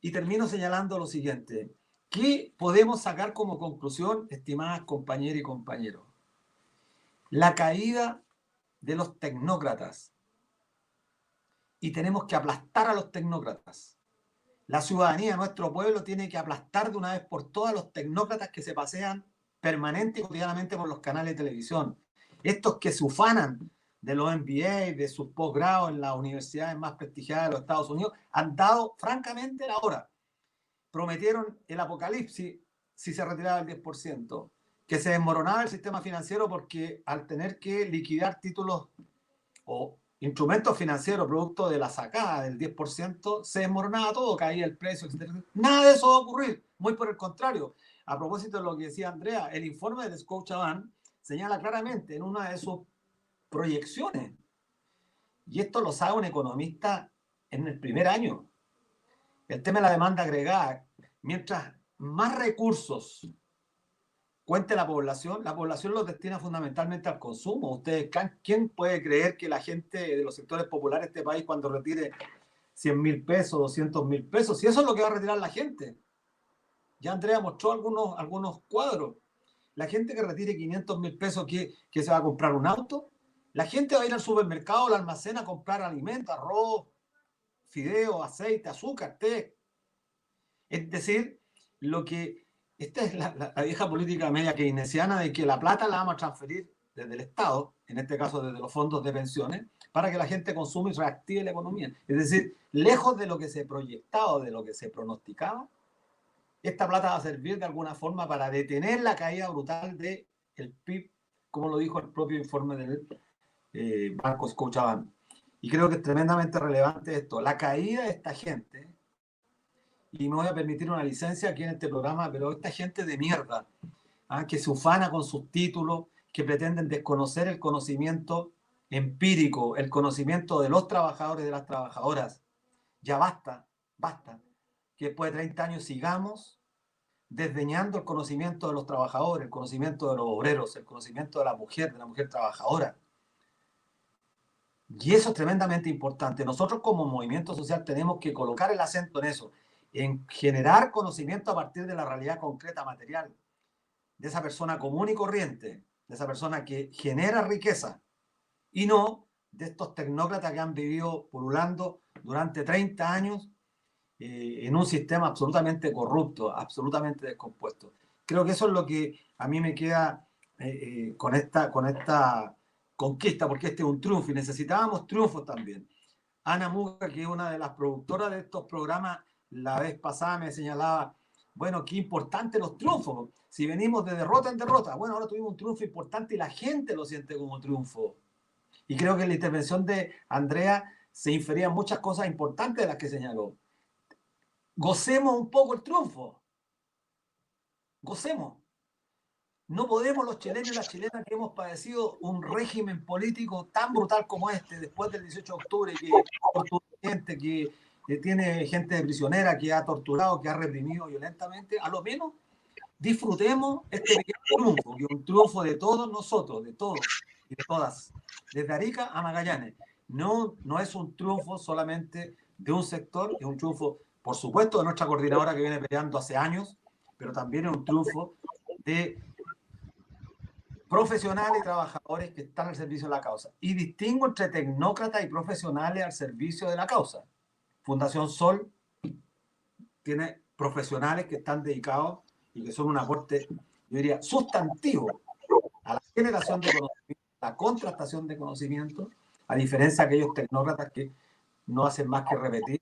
Y termino señalando lo siguiente. ¿Qué podemos sacar como conclusión, estimadas compañeras y compañeros? La caída de los tecnócratas. Y tenemos que aplastar a los tecnócratas. La ciudadanía, nuestro pueblo, tiene que aplastar de una vez por todas a los tecnócratas que se pasean permanente y cotidianamente por los canales de televisión. Estos que se ufanan de los MBA, de sus posgrados en las universidades más prestigiadas de los Estados Unidos, han dado francamente la hora. Prometieron el apocalipsis si se retiraba el 10%, que se desmoronaba el sistema financiero porque al tener que liquidar títulos o instrumentos financieros producto de la sacada del 10%, se desmoronaba todo, caía el precio, etc. Nada de eso va a ocurrir, muy por el contrario. A propósito de lo que decía Andrea, el informe de Scotiabank señala claramente en una de sus proyecciones, y esto lo sabe un economista en el primer año, el tema de la demanda agregada. Mientras más recursos cuente la población los destina fundamentalmente al consumo. Ustedes, ¿quién puede creer que la gente de los sectores populares de este país, cuando retire 100.000 pesos, 200.000 pesos, si eso es lo que va a retirar la gente? Ya Andrea mostró algunos cuadros. La gente que retire 500.000 pesos, ¿que se va a comprar un auto? La gente va a ir al supermercado, al almacén a comprar alimentos, arroz, fideo, aceite, azúcar, té. Es decir, esta es la vieja política media keynesiana de que la plata la vamos a transferir desde el Estado, en este caso desde los fondos de pensiones, para que la gente consuma y reactive la economía. Es decir, lejos de lo que se proyectaba o de lo que se pronosticaba, esta plata va a servir de alguna forma para detener la caída brutal del PIB, como lo dijo el propio informe del Banco Scotiabank. Y creo que es tremendamente relevante esto, la caída de esta gente. Y me voy a permitir una licencia aquí en este programa, pero esta gente de mierda, que se ufana con sus títulos, que pretenden desconocer el conocimiento empírico, el conocimiento de los trabajadores y de las trabajadoras. Ya basta, que después de 30 años sigamos desdeñando el conocimiento de los trabajadores, el conocimiento de los obreros, el conocimiento de la mujer trabajadora. Y eso es tremendamente importante. Nosotros como movimiento social tenemos que colocar el acento en eso, en generar conocimiento a partir de la realidad concreta material, de esa persona común y corriente, de esa persona que genera riqueza, y no de estos tecnócratas que han vivido pululando durante 30 años en un sistema absolutamente corrupto, absolutamente descompuesto. Creo que eso es lo que a mí me queda con esta conquista, porque este es un triunfo y necesitábamos triunfos también. Ana Muga, que es una de las productoras de estos programas, la vez pasada me señalaba, bueno, qué importante los triunfos. Si venimos de derrota en derrota, bueno, ahora tuvimos un triunfo importante y la gente lo siente como triunfo. Y creo que en la intervención de Andrea se inferían muchas cosas importantes de las que señaló. Gocemos un poco el triunfo. gocemos. No podemos los chilenos y las chilenas que hemos padecido un régimen político tan brutal como este, después del 18 de octubre, que tortura gente, que tiene gente prisionera, que ha torturado, que ha reprimido violentamente, a lo menos disfrutemos este pequeño triunfo, que es un triunfo de todos nosotros, de todos y de todas, desde Arica a Magallanes. No es un triunfo solamente de un sector, es un triunfo, por supuesto, de nuestra coordinadora que viene peleando hace años, pero también es un triunfo de profesionales y trabajadores que están al servicio de la causa. Y distingo entre tecnócratas y profesionales al servicio de la causa. Fundación Sol tiene profesionales que están dedicados y que son un aporte, yo diría, sustantivo a la generación de conocimiento, la contrastación de conocimiento, a diferencia de aquellos tecnócratas que no hacen más que repetir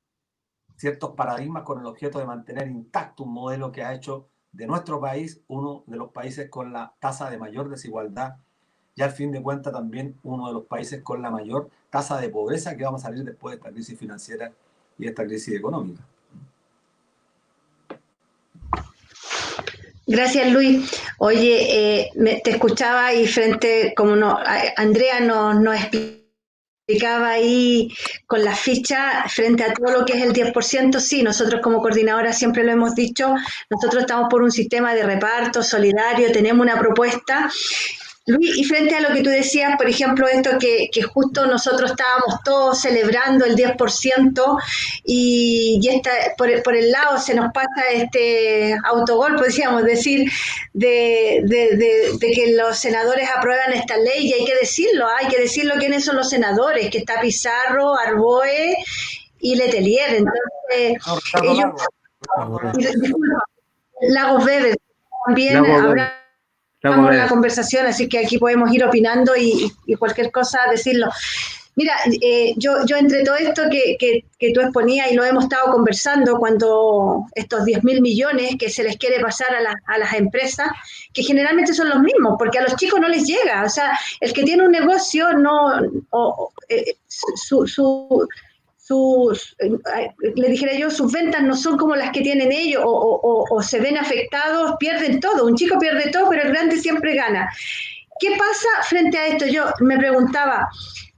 ciertos paradigmas con el objeto de mantener intacto un modelo que ha hecho de nuestro país uno de los países con la tasa de mayor desigualdad y al fin de cuentas también uno de los países con la mayor tasa de pobreza que vamos a salir después de esta crisis financiera y esta crisis económica. Gracias, Luis. Oye, te escuchaba y frente, como Andrea nos explicaba ahí con las fichas, frente a todo lo que es el 10%, sí, nosotros como coordinadora siempre lo hemos dicho, nosotros estamos por un sistema de reparto solidario, tenemos una propuesta. Luis, y frente a lo que tú decías, por ejemplo, esto que justo nosotros estábamos todos celebrando el 10% y por el lado se nos pasa este autogol, podríamos decir, de que los senadores aprueban esta ley y hay que decirlo quiénes son los senadores, que está Pizarro, Arboe y Letelier. Entonces, disculpa, Lagos Verdes también habrá en la conversación, así que aquí podemos ir opinando y cualquier cosa decirlo. Mira, yo entre todo esto que tú exponías y lo hemos estado conversando, cuando estos 10.000 millones que se les quiere pasar a las empresas, que generalmente son los mismos, porque a los chicos no les llega, o sea, el que tiene un negocio le dijera yo, sus ventas no son como las que tienen ellos o se ven afectados, pierden todo. Un chico pierde todo, pero el grande siempre gana. ¿Qué pasa frente a esto? Yo me preguntaba,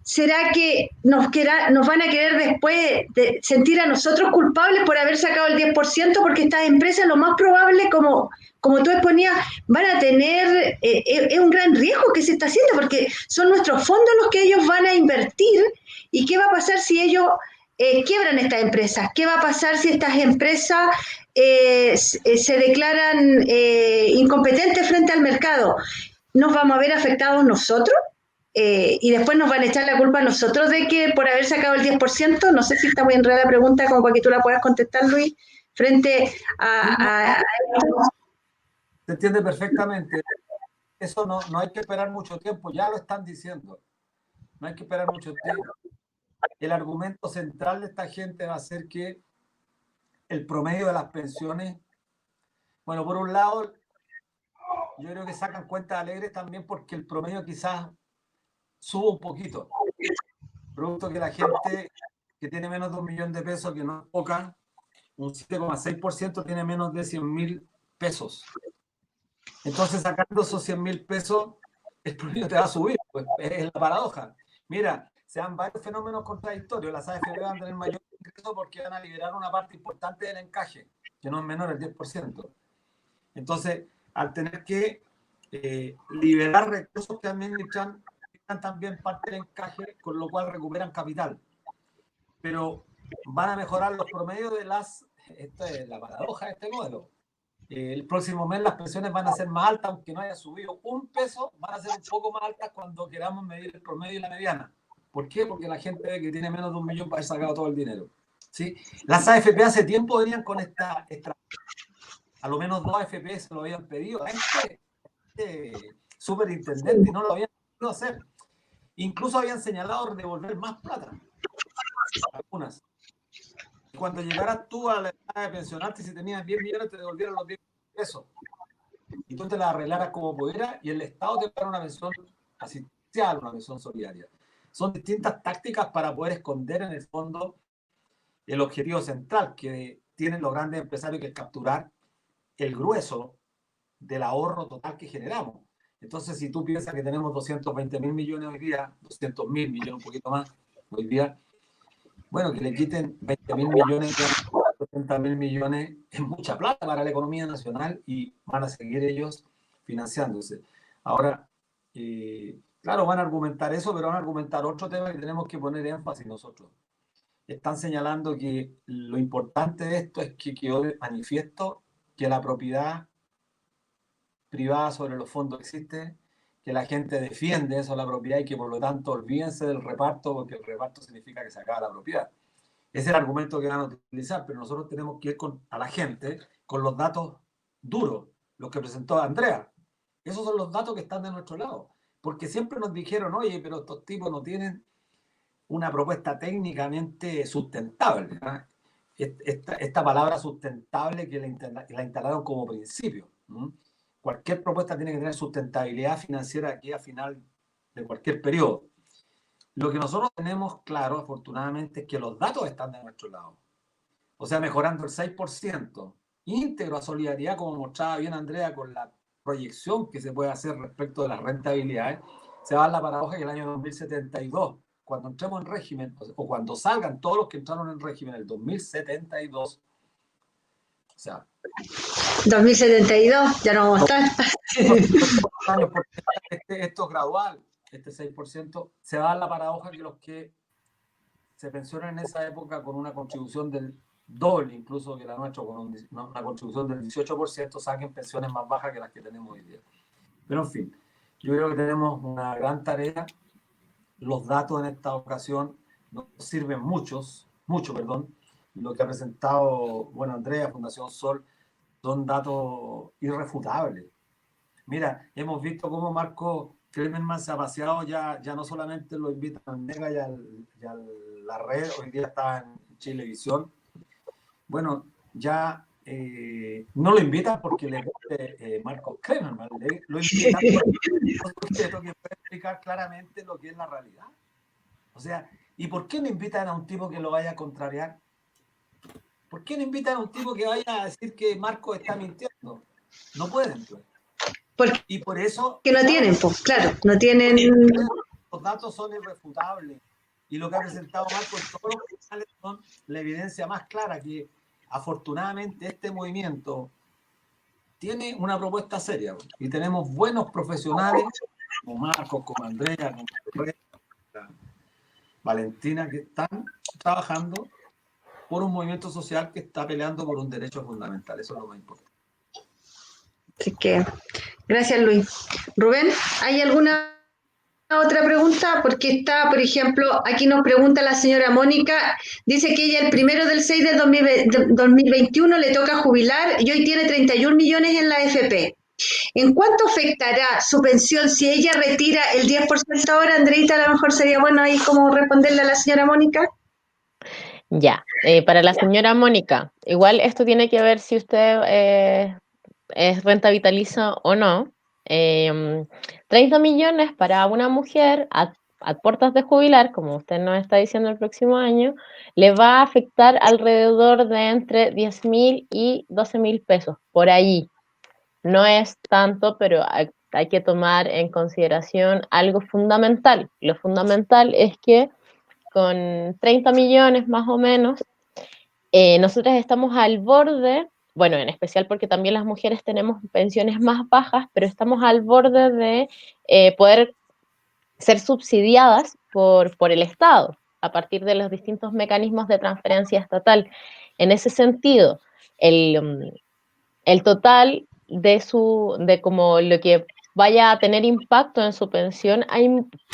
¿será que nos van a querer después de sentir a nosotros culpables por haber sacado el 10%? Porque estas empresas lo más probable, como tú exponías, van a tener, es un gran riesgo que se está haciendo, porque son nuestros fondos los que ellos van a invertir. ¿Y qué va a pasar si ellos quiebran estas empresas? ¿Qué va a pasar si estas empresas se declaran incompetentes frente al mercado? ¿Nos vamos a ver afectados nosotros? Y después nos van a echar la culpa a nosotros de que por haber sacado el 10%, no sé si está muy enredada la pregunta, como para que tú la puedas contestar, Luis, frente a esto. Se entiende perfectamente. Eso no hay que esperar mucho tiempo, ya lo están diciendo. No hay que esperar mucho tiempo. El argumento central de esta gente va a ser que el promedio de las pensiones, bueno, por un lado, yo creo que sacan cuentas alegres también porque el promedio quizás sube un poquito. Producto que la gente que tiene menos de 1 millón de pesos, que no es poca, un 7,6% tiene menos de 100.000 pesos. Entonces, sacando esos 100.000 pesos, el promedio te va a subir. Pues es la paradoja. Mira, se dan varios fenómenos contradictorios. Las AFP van a tener mayor ingreso porque van a liberar una parte importante del encaje, que no es menor, el 10%. Entonces, al tener que liberar recursos que administran también parte del encaje, con lo cual recuperan capital. Pero van a mejorar los promedios de esta es la paradoja de este modelo. El próximo mes las pensiones van a ser más altas, aunque no haya subido un peso, van a ser un poco más altas cuando queramos medir el promedio y la mediana. ¿Por qué? Porque la gente ve que tiene menos de 1 millón para haber sacado todo el dinero. ¿Sí? Las AFP hace tiempo venían con esta a lo menos 2 AFP se lo habían pedido a este superintendente y no lo habían podido hacer. Incluso habían señalado devolver más plata. Algunas. Y cuando llegaras tú a la edad de pensionarte, si tenías 10 millones, te devolvieran los 10 pesos. Y tú te la arreglaras como pudieras y el Estado te paga una pensión asistencial, una pensión solidaria. Son distintas tácticas para poder esconder en el fondo el objetivo central que tienen los grandes empresarios, que es capturar el grueso del ahorro total que generamos. Entonces, si tú piensas que tenemos 220.000 millones hoy día, 200.000 millones, un poquito más hoy día, bueno, que le quiten 20.000 millones, 70.000 millones, es mucha plata para la economía nacional y van a seguir ellos financiándose. Ahora, claro, van a argumentar eso, pero van a argumentar otro tema que tenemos que poner énfasis nosotros. Están señalando que lo importante de esto es que quedó de manifiesto que la propiedad privada sobre los fondos existe, que la gente defiende eso, la propiedad, y que por lo tanto olvídense del reparto, porque el reparto significa que se acaba la propiedad. Ese es el argumento que van a utilizar, pero nosotros tenemos que ir a la gente con los datos duros, los que presentó Andrea. Esos son los datos que están de nuestro lado, porque siempre nos dijeron, oye, pero estos tipos no tienen una propuesta técnicamente sustentable, ¿no? Esta palabra sustentable que la instalaron como principio. Cualquier propuesta tiene que tener sustentabilidad financiera aquí a final de cualquier periodo. Lo que nosotros tenemos claro, afortunadamente, es que los datos están de nuestro lado. O sea, mejorando el 6%, íntegro a solidaridad, como mostraba bien Andrea, con la proyección que se puede hacer respecto de las rentabilidades, se va a dar la paradoja que el año 2072, cuando entremos en régimen, o cuando salgan todos los que entraron en régimen el 2072, o sea... 2072, ya no vamos a estar. Esto es gradual, este 6%, se va a dar la paradoja que los que se pensionan en esa época con una contribución del doble, incluso que la nuestra, con una contribución del 18%, saquen pensiones más bajas que las que tenemos hoy día. Pero en fin, yo creo que tenemos una gran tarea. Los datos en esta ocasión nos sirven mucho. Lo que ha presentado, bueno, Andrea, Fundación Sol, son datos irrefutables. Mira, hemos visto cómo Marco Kremerman se ha paseado, ya no solamente lo invitan al Mega y a la red, hoy día está en Chilevisión. Bueno, ya no lo invitan porque le guste Marco Kremerman, lo invitan porque puede explicar claramente lo que es la realidad. O sea, ¿y por qué no invitan a un tipo que lo vaya a contrariar? ¿Por qué no invitan a un tipo que vaya a decir que Marco está mintiendo? No pueden, pues. Y por eso... Que no tienen, pues, claro, no tienen... Los datos son irrefutables. Y lo que ha presentado Marco en todos los canales son la evidencia más clara que, afortunadamente, este movimiento tiene una propuesta seria. Y tenemos buenos profesionales, como Marcos, como Andrea, como Valentina, que están trabajando por un movimiento social que está peleando por un derecho fundamental. Eso es lo más importante. Así que, gracias, Luis. Rubén, ¿hay alguna otra pregunta? Porque está, por ejemplo, aquí nos pregunta la señora Mónica, dice que ella el 1/6 de 2021 le toca jubilar y hoy tiene 31 millones en la AFP. ¿En cuánto afectará su pensión si ella retira el 10% ahora? Andreita, a lo mejor sería bueno ahí como responderle a la señora Mónica. Ya, para la señora Mónica, igual esto tiene que ver si usted es renta vitaliza o no. 30 millones para una mujer a puertas de jubilar, como usted nos está diciendo el próximo año, le va a afectar alrededor de entre 10.000 y 12.000 pesos, por ahí. No es tanto, pero hay que tomar en consideración algo fundamental. Lo fundamental es que con 30 millones más o menos, nosotros estamos al borde, bueno, en especial porque también las mujeres tenemos pensiones más bajas, pero estamos al borde de poder ser subsidiadas por el Estado a partir de los distintos mecanismos de transferencia estatal. En ese sentido, el total de como lo que vaya a tener impacto en su pensión, hay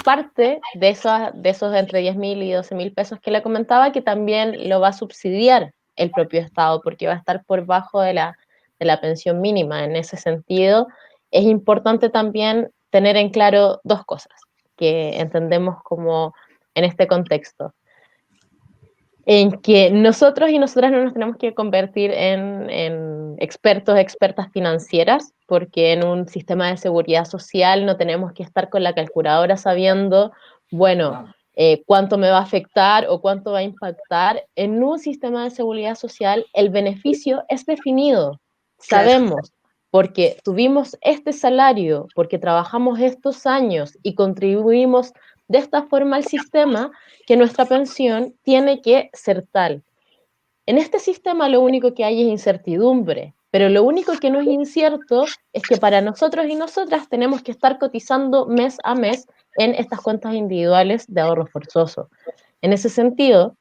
parte de esos entre 10.000 y 12.000 pesos que le comentaba que también lo va a subsidiar el propio Estado porque va a estar por bajo de la pensión mínima. En ese sentido, es importante también tener en claro dos cosas que entendemos como en este contexto. En que nosotros y nosotras no nos tenemos que convertir en expertos, expertas financieras, porque en un sistema de seguridad social no tenemos que estar con la calculadora sabiendo, bueno, cuánto me va a afectar o cuánto va a impactar. En un sistema de seguridad social el beneficio es definido, sabemos porque tuvimos este salario, porque trabajamos estos años y contribuimos de esta forma al sistema, que nuestra pensión tiene que ser tal. En este sistema lo único que hay es incertidumbre, pero lo único que no es incierto es que para nosotros y nosotras tenemos que estar cotizando mes a mes en estas cuentas individuales de ahorro forzoso. En ese sentido,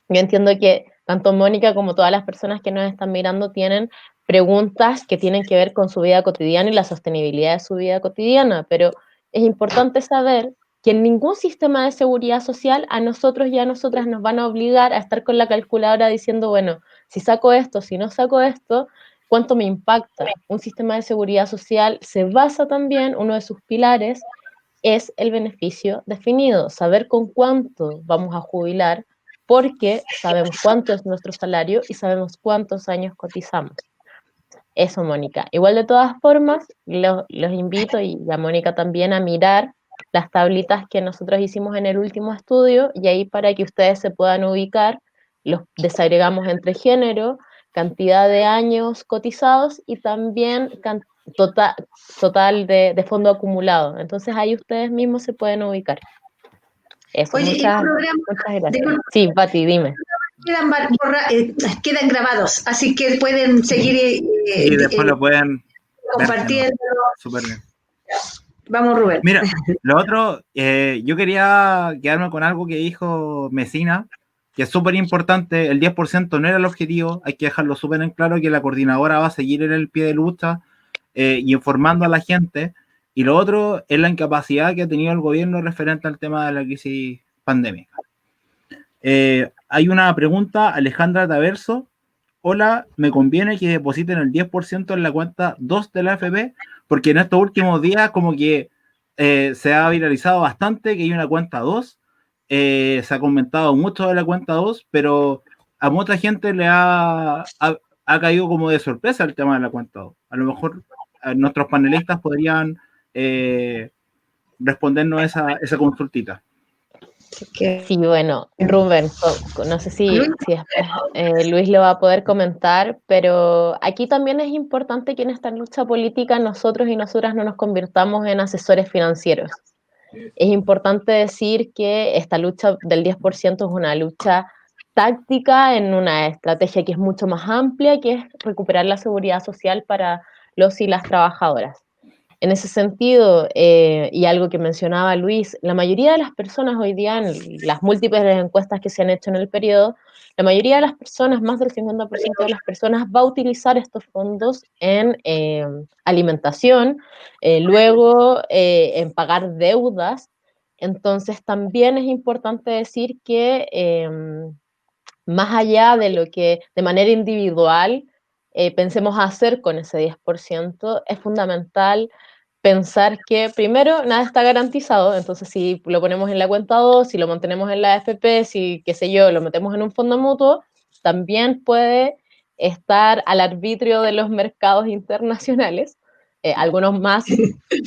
yo entiendo que tanto Mónica como todas las personas que nos están mirando tienen preguntas que tienen que ver con su vida cotidiana y la sostenibilidad de su vida cotidiana, pero es importante saber que en ningún sistema de seguridad social a nosotros y a nosotras nos van a obligar a estar con la calculadora diciendo, bueno, si saco esto, si no saco esto, ¿cuánto me impacta? Un sistema de seguridad social se basa también, uno de sus pilares es el beneficio definido, saber con cuánto vamos a jubilar, porque sabemos cuánto es nuestro salario y sabemos cuántos años cotizamos. Eso, Mónica. Igual de todas formas, los invito y a Mónica también a mirar las tablitas que nosotros hicimos en el último estudio y ahí para que ustedes se puedan ubicar, los desagregamos entre género, cantidad de años cotizados y también total de fondo acumulado. Entonces ahí ustedes mismos se pueden ubicar. Eso, Oye, muchas gracias. Sí, Pati, dime. Quedan grabados, así que pueden seguir Y después lo pueden compartiendo. Súper bien. Vamos, Rubén. Mira, lo otro, yo quería quedarme con algo que dijo Mesina, que es súper importante. El 10% no era el objetivo, hay que dejarlo súper en claro que la coordinadora va a seguir en el pie de lucha y informando a la gente. Y lo otro es la incapacidad que ha tenido el gobierno referente al tema de la crisis pandémica. Hay una pregunta, Alejandra Taverso. Hola, me conviene que depositen el 10% en la cuenta 2 de la AFP, porque en estos últimos días como que se ha viralizado bastante que hay una cuenta 2, se ha comentado mucho de la cuenta 2, pero a mucha gente le ha caído como de sorpresa el tema de la cuenta 2. A lo mejor nuestros panelistas podrían respondernos esa consultita. Sí, bueno, Rubén, no sé si después Luis lo va a poder comentar, pero aquí también es importante que en esta lucha política nosotros y nosotras no nos convirtamos en asesores financieros. Es importante decir que esta lucha del 10% es una lucha táctica en una estrategia que es mucho más amplia, que es recuperar la seguridad social para los y las trabajadoras. En ese sentido, y algo que mencionaba Luis, la mayoría de las personas hoy día, en las múltiples encuestas que se han hecho en el periodo, la mayoría de las personas, más del 50% de las personas, va a utilizar estos fondos en alimentación, luego en pagar deudas. Entonces, también es importante decir que más allá de lo que de manera individual pensemos hacer con ese 10%, es fundamental pensar que primero nada está garantizado, entonces si lo ponemos en la cuenta 2, si lo mantenemos en la AFP, si qué sé yo, lo metemos en un fondo mutuo, también puede estar al arbitrio de los mercados internacionales, algunos más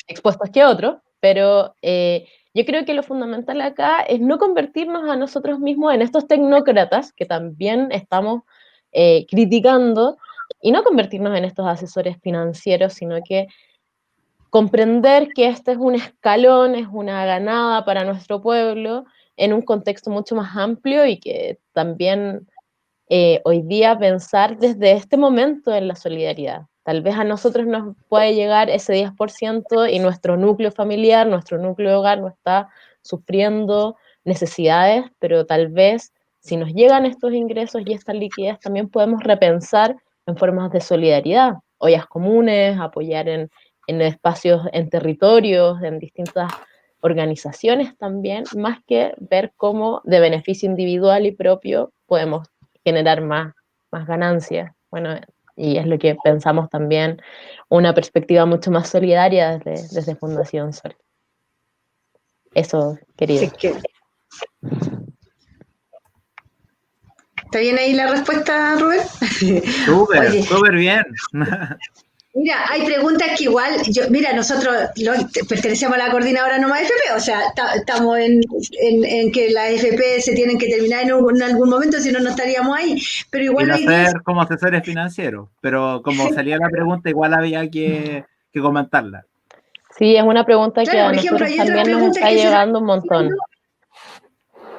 expuestos que otros, pero yo creo que lo fundamental acá es no convertirnos a nosotros mismos en estos tecnócratas que también estamos criticando y no convertirnos en estos asesores financieros, sino que comprender que este es un escalón, es una ganada para nuestro pueblo en un contexto mucho más amplio y que también hoy día pensar desde este momento en la solidaridad. Tal vez a nosotros nos puede llegar ese 10% y nuestro núcleo familiar, nuestro núcleo de hogar no está sufriendo necesidades, pero tal vez si nos llegan estos ingresos y esta liquidez también podemos repensar en formas de solidaridad, ollas comunes, apoyar en espacios, en territorios, en distintas organizaciones también, más que ver cómo de beneficio individual y propio podemos generar más ganancias. Bueno, y es lo que pensamos también, una perspectiva mucho más solidaria desde Fundación Sol. Eso, querido. ¿Está bien ahí la respuesta, Rubén? Súper bien. Mira, hay preguntas que igual, mira, nosotros pertenecemos a la coordinadora Nomás FP, o sea, estamos en que las FP se tienen que terminar en algún momento, si no, no estaríamos ahí. Pero igual Quiero hay días. ser como asesores financieros, pero como salía la pregunta, igual había que comentarla. Sí, es una pregunta que Claro, a por ejemplo, nosotros hay otras también nos preguntas está que se llegando un montón.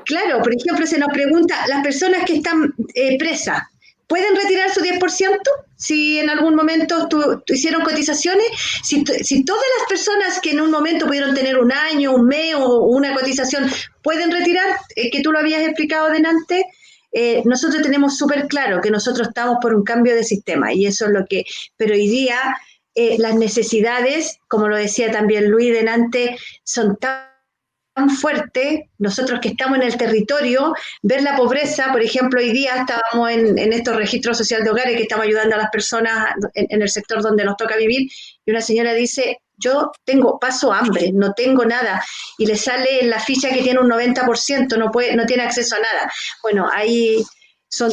Claro, por ejemplo, se nos pregunta, ¿las personas que están presas pueden retirar su 10%? Si en algún momento hicieron cotizaciones, si todas las personas que en un momento pudieron tener un año, un mes o una cotización pueden retirar, que tú lo habías explicado delante, nosotros tenemos súper claro que nosotros estamos por un cambio de sistema y eso es lo que, pero hoy día las necesidades, como lo decía también Luis delante, son tan fuerte, nosotros que estamos en el territorio, ver la pobreza, por ejemplo, hoy día estábamos en estos registros sociales de hogares que estamos ayudando a las personas en el sector donde nos toca vivir, y una señora dice, yo paso hambre, no tengo nada, y le sale en la ficha que tiene un 90%, no tiene acceso a nada. Bueno, ahí son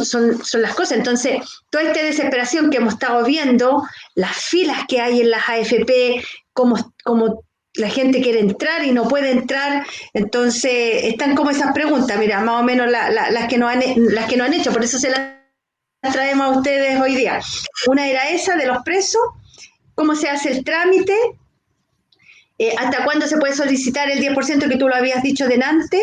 las cosas. Entonces, toda esta desesperación que hemos estado viendo, las filas que hay en las AFP, como la gente quiere entrar y no puede entrar, entonces están como esas preguntas, mira, más o menos las que nos han hecho, por eso se las traemos a ustedes hoy día. Una era esa de los presos, cómo se hace el trámite, hasta cuándo se puede solicitar el 10% que tú lo habías dicho delante,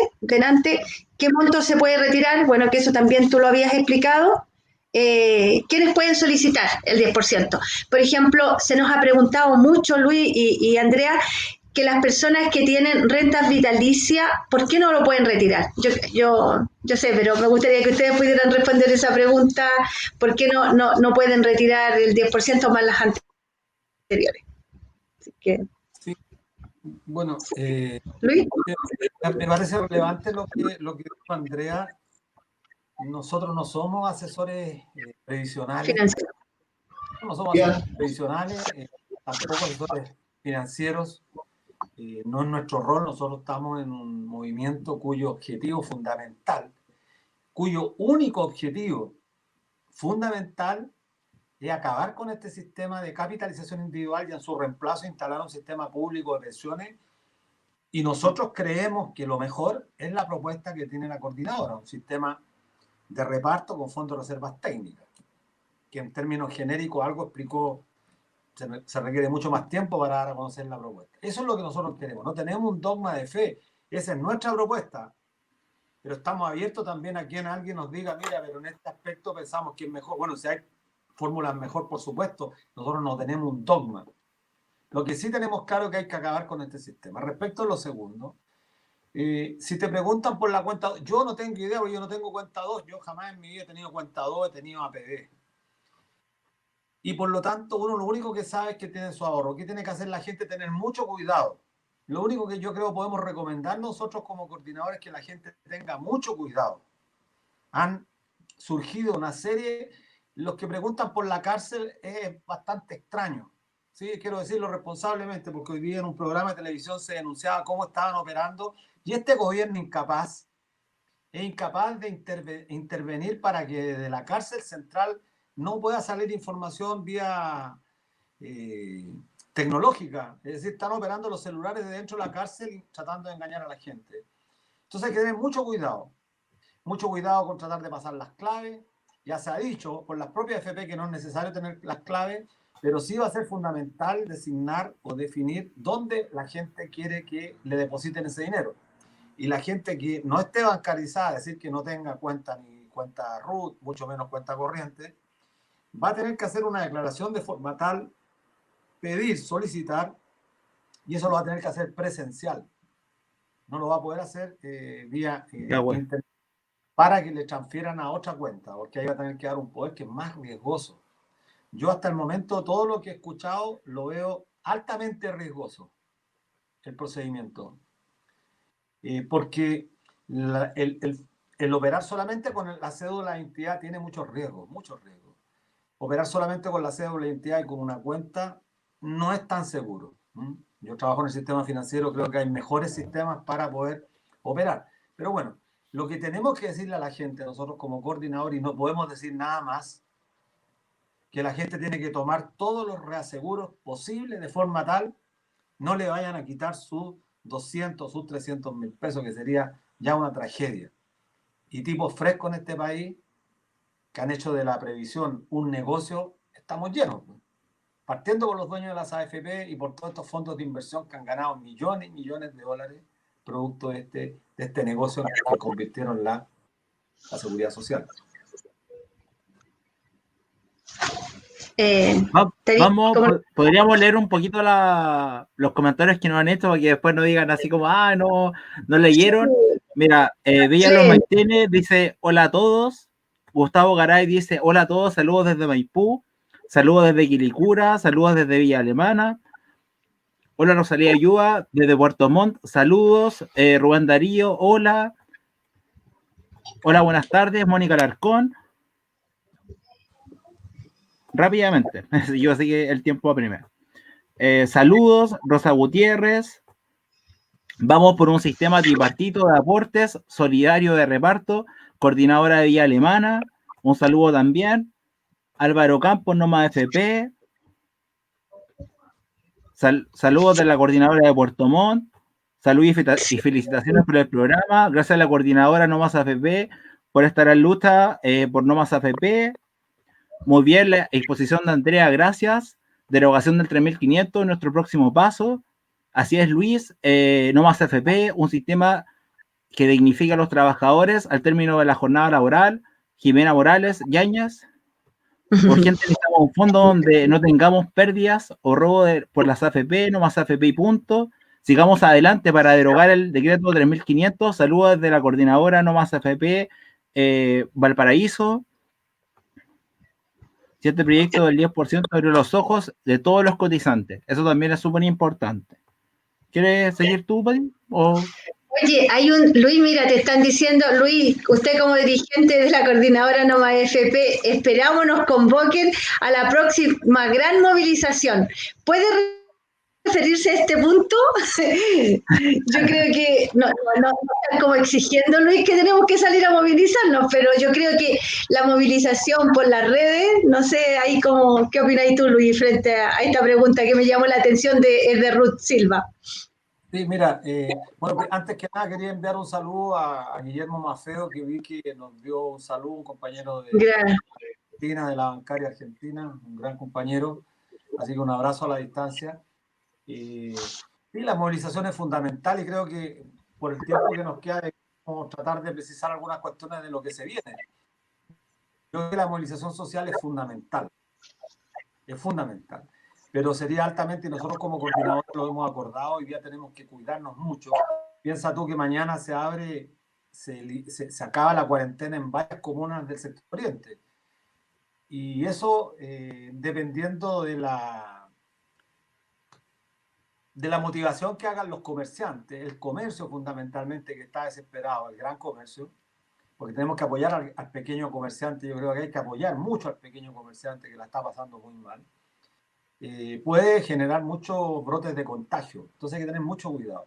qué monto se puede retirar, bueno, que eso también tú lo habías explicado. ¿Quiénes pueden solicitar el 10%? Por ejemplo, se nos ha preguntado mucho, Luis y Andrea, que las personas que tienen rentas vitalicias, ¿por qué no lo pueden retirar? Yo sé, pero me gustaría que ustedes pudieran responder esa pregunta, ¿por qué no pueden retirar el 10% más las anteriores? Así que, Sí, bueno, Luis. me parece relevante lo que dijo Andrea. Nosotros no somos asesores previsionales, Financiero. no somos asesores previsionales, tampoco asesores financieros. No es nuestro rol, nosotros estamos en un movimiento cuyo objetivo fundamental, cuyo único objetivo fundamental es acabar con este sistema de capitalización individual y en su reemplazo instalar un sistema público de pensiones. Y nosotros creemos que lo mejor es la propuesta que tiene la coordinadora, un sistema de reparto con fondos de reservas técnicas, que en términos genéricos algo explicó. Se requiere mucho más tiempo para dar a conocer la propuesta. Eso es lo que nosotros queremos. No tenemos un dogma de fe. Esa es nuestra propuesta. Pero estamos abiertos también a quien alguien nos diga, mira, pero en este aspecto pensamos que es mejor. Bueno, si hay fórmulas mejor, por supuesto, nosotros no tenemos un dogma. Lo que sí tenemos claro es que hay que acabar con este sistema. Respecto a lo segundo, si te preguntan por la cuenta 2, yo no tengo idea, porque yo no tengo cuenta 2. Yo jamás en mi vida he tenido cuenta 2, he tenido APB. Y por lo tanto, uno lo único que sabe es que tiene su ahorro. ¿Qué tiene que hacer la gente? Tener mucho cuidado. Lo único que yo creo podemos recomendar nosotros como coordinadores es que la gente tenga mucho cuidado. Han surgido una serie, los que preguntan por la cárcel es bastante extraño. Sí, quiero decirlo responsablemente, porque hoy día en un programa de televisión se denunciaba cómo estaban operando y este gobierno es incapaz de intervenir para que de la cárcel central no pueda salir información vía tecnológica. Es decir, están operando los celulares de dentro de la cárcel y tratando de engañar a la gente. Entonces hay que tener mucho cuidado con tratar de pasar las claves. Ya se ha dicho por las propias FP que no es necesario tener las claves, pero sí va a ser fundamental designar o definir dónde la gente quiere que le depositen ese dinero. Y la gente que no esté bancarizada, es decir, que no tenga cuenta ni cuenta RUT, mucho menos cuenta corriente, va a tener que hacer una declaración de forma tal, pedir, solicitar, y eso lo va a tener que hacer presencial. No lo va a poder hacer vía internet para que le transfieran a otra cuenta, porque ahí va a tener que dar un poder que es más riesgoso. Yo hasta el momento todo lo que he escuchado lo veo altamente riesgoso, el procedimiento. Porque el operar solamente con la cédula de identidad tiene muchos riesgos. Operar solamente con la cédula de identidad y con una cuenta no es tan seguro. Yo trabajo en el sistema financiero, creo que hay mejores sistemas para poder operar. Pero bueno, lo que tenemos que decirle a la gente, nosotros como coordinador, y no podemos decir nada más, que la gente tiene que tomar todos los reaseguros posibles de forma tal no le vayan a quitar sus 200, sus 300.000 pesos, que sería ya una tragedia. Y tipos frescos en este país que han hecho de la previsión un negocio, estamos llenos. Partiendo por los dueños de las AFP y por todos estos fondos de inversión que han ganado millones y millones de dólares producto de este negocio que convirtieron la seguridad social. Podríamos leer un poquito los comentarios que nos han hecho para que después no digan así como, no leyeron. Mira, Villalobos Maitene dice, hola a todos. Gustavo Garay dice, hola a todos, saludos desde Maipú, saludos desde Quilicura, saludos desde Villa Alemana. Hola Rosalía Ayúa, desde Puerto Montt, saludos. Rubén Darío, hola. Hola, buenas tardes, Mónica Larcón. Rápidamente, yo así que el tiempo va primero. Saludos, Rosa Gutiérrez. Vamos por un sistema tripartito de aportes, solidario de reparto, coordinadora de Villa Alemana. Un saludo también. Álvaro Campos, Noma FP. Saludos de la coordinadora de Puerto Montt. Saludos y felicitaciones por el programa. Gracias a la coordinadora No Más AFP por estar en lucha por No Más AFP. Muy bien, la exposición de Andrea, gracias. Derogación del 3500, nuestro próximo paso. Así es, Luis. No Más AFP, un sistema que dignifica a los trabajadores al término de la jornada laboral. Jimena Morales, Yañas. Urgente necesitamos un fondo donde no tengamos pérdidas o robo por las AFP, No Más AFP y punto. Sigamos adelante para derogar el decreto 3500. Saludos desde la coordinadora No Más AFP, Valparaíso. Si este proyecto del 10% abrió los ojos de todos los cotizantes. Eso también es súper importante. ¿Quieres seguir tú, Pati? Oye, Luis, mira, te están diciendo, Luis, usted como dirigente de la coordinadora Noma FP, esperamos nos convoquen a la próxima gran movilización. ¿Puede referirse a este punto? Yo creo que no están como exigiendo, Luis, que tenemos que salir a movilizarnos, pero yo creo que la movilización por las redes, no sé, ahí como, ¿qué opinas tú, Luis, frente a esta pregunta que me llamó la atención de Ruth Silva? Sí, mira, bueno, antes que nada quería enviar un saludo a Guillermo Mafeo, que vi que nos dio un saludo, un compañero de Argentina, de la bancaria argentina, un gran compañero, así que un abrazo a la distancia. Sí, la movilización es fundamental y creo que por el tiempo que nos queda debemos tratar de precisar algunas cuestiones de lo que se viene. Creo que la movilización social es fundamental, pero sería altamente, y nosotros como coordinadores lo hemos acordado, hoy día tenemos que cuidarnos mucho. Piensa tú que mañana se abre, se acaba la cuarentena en varias comunas del sector oriente. Y eso, dependiendo de la motivación que hagan los comerciantes, el comercio fundamentalmente que está desesperado, el gran comercio, porque tenemos que apoyar al pequeño comerciante. Yo creo que hay que apoyar mucho al pequeño comerciante que la está pasando muy mal. Puede generar muchos brotes de contagio. Entonces hay que tener mucho cuidado.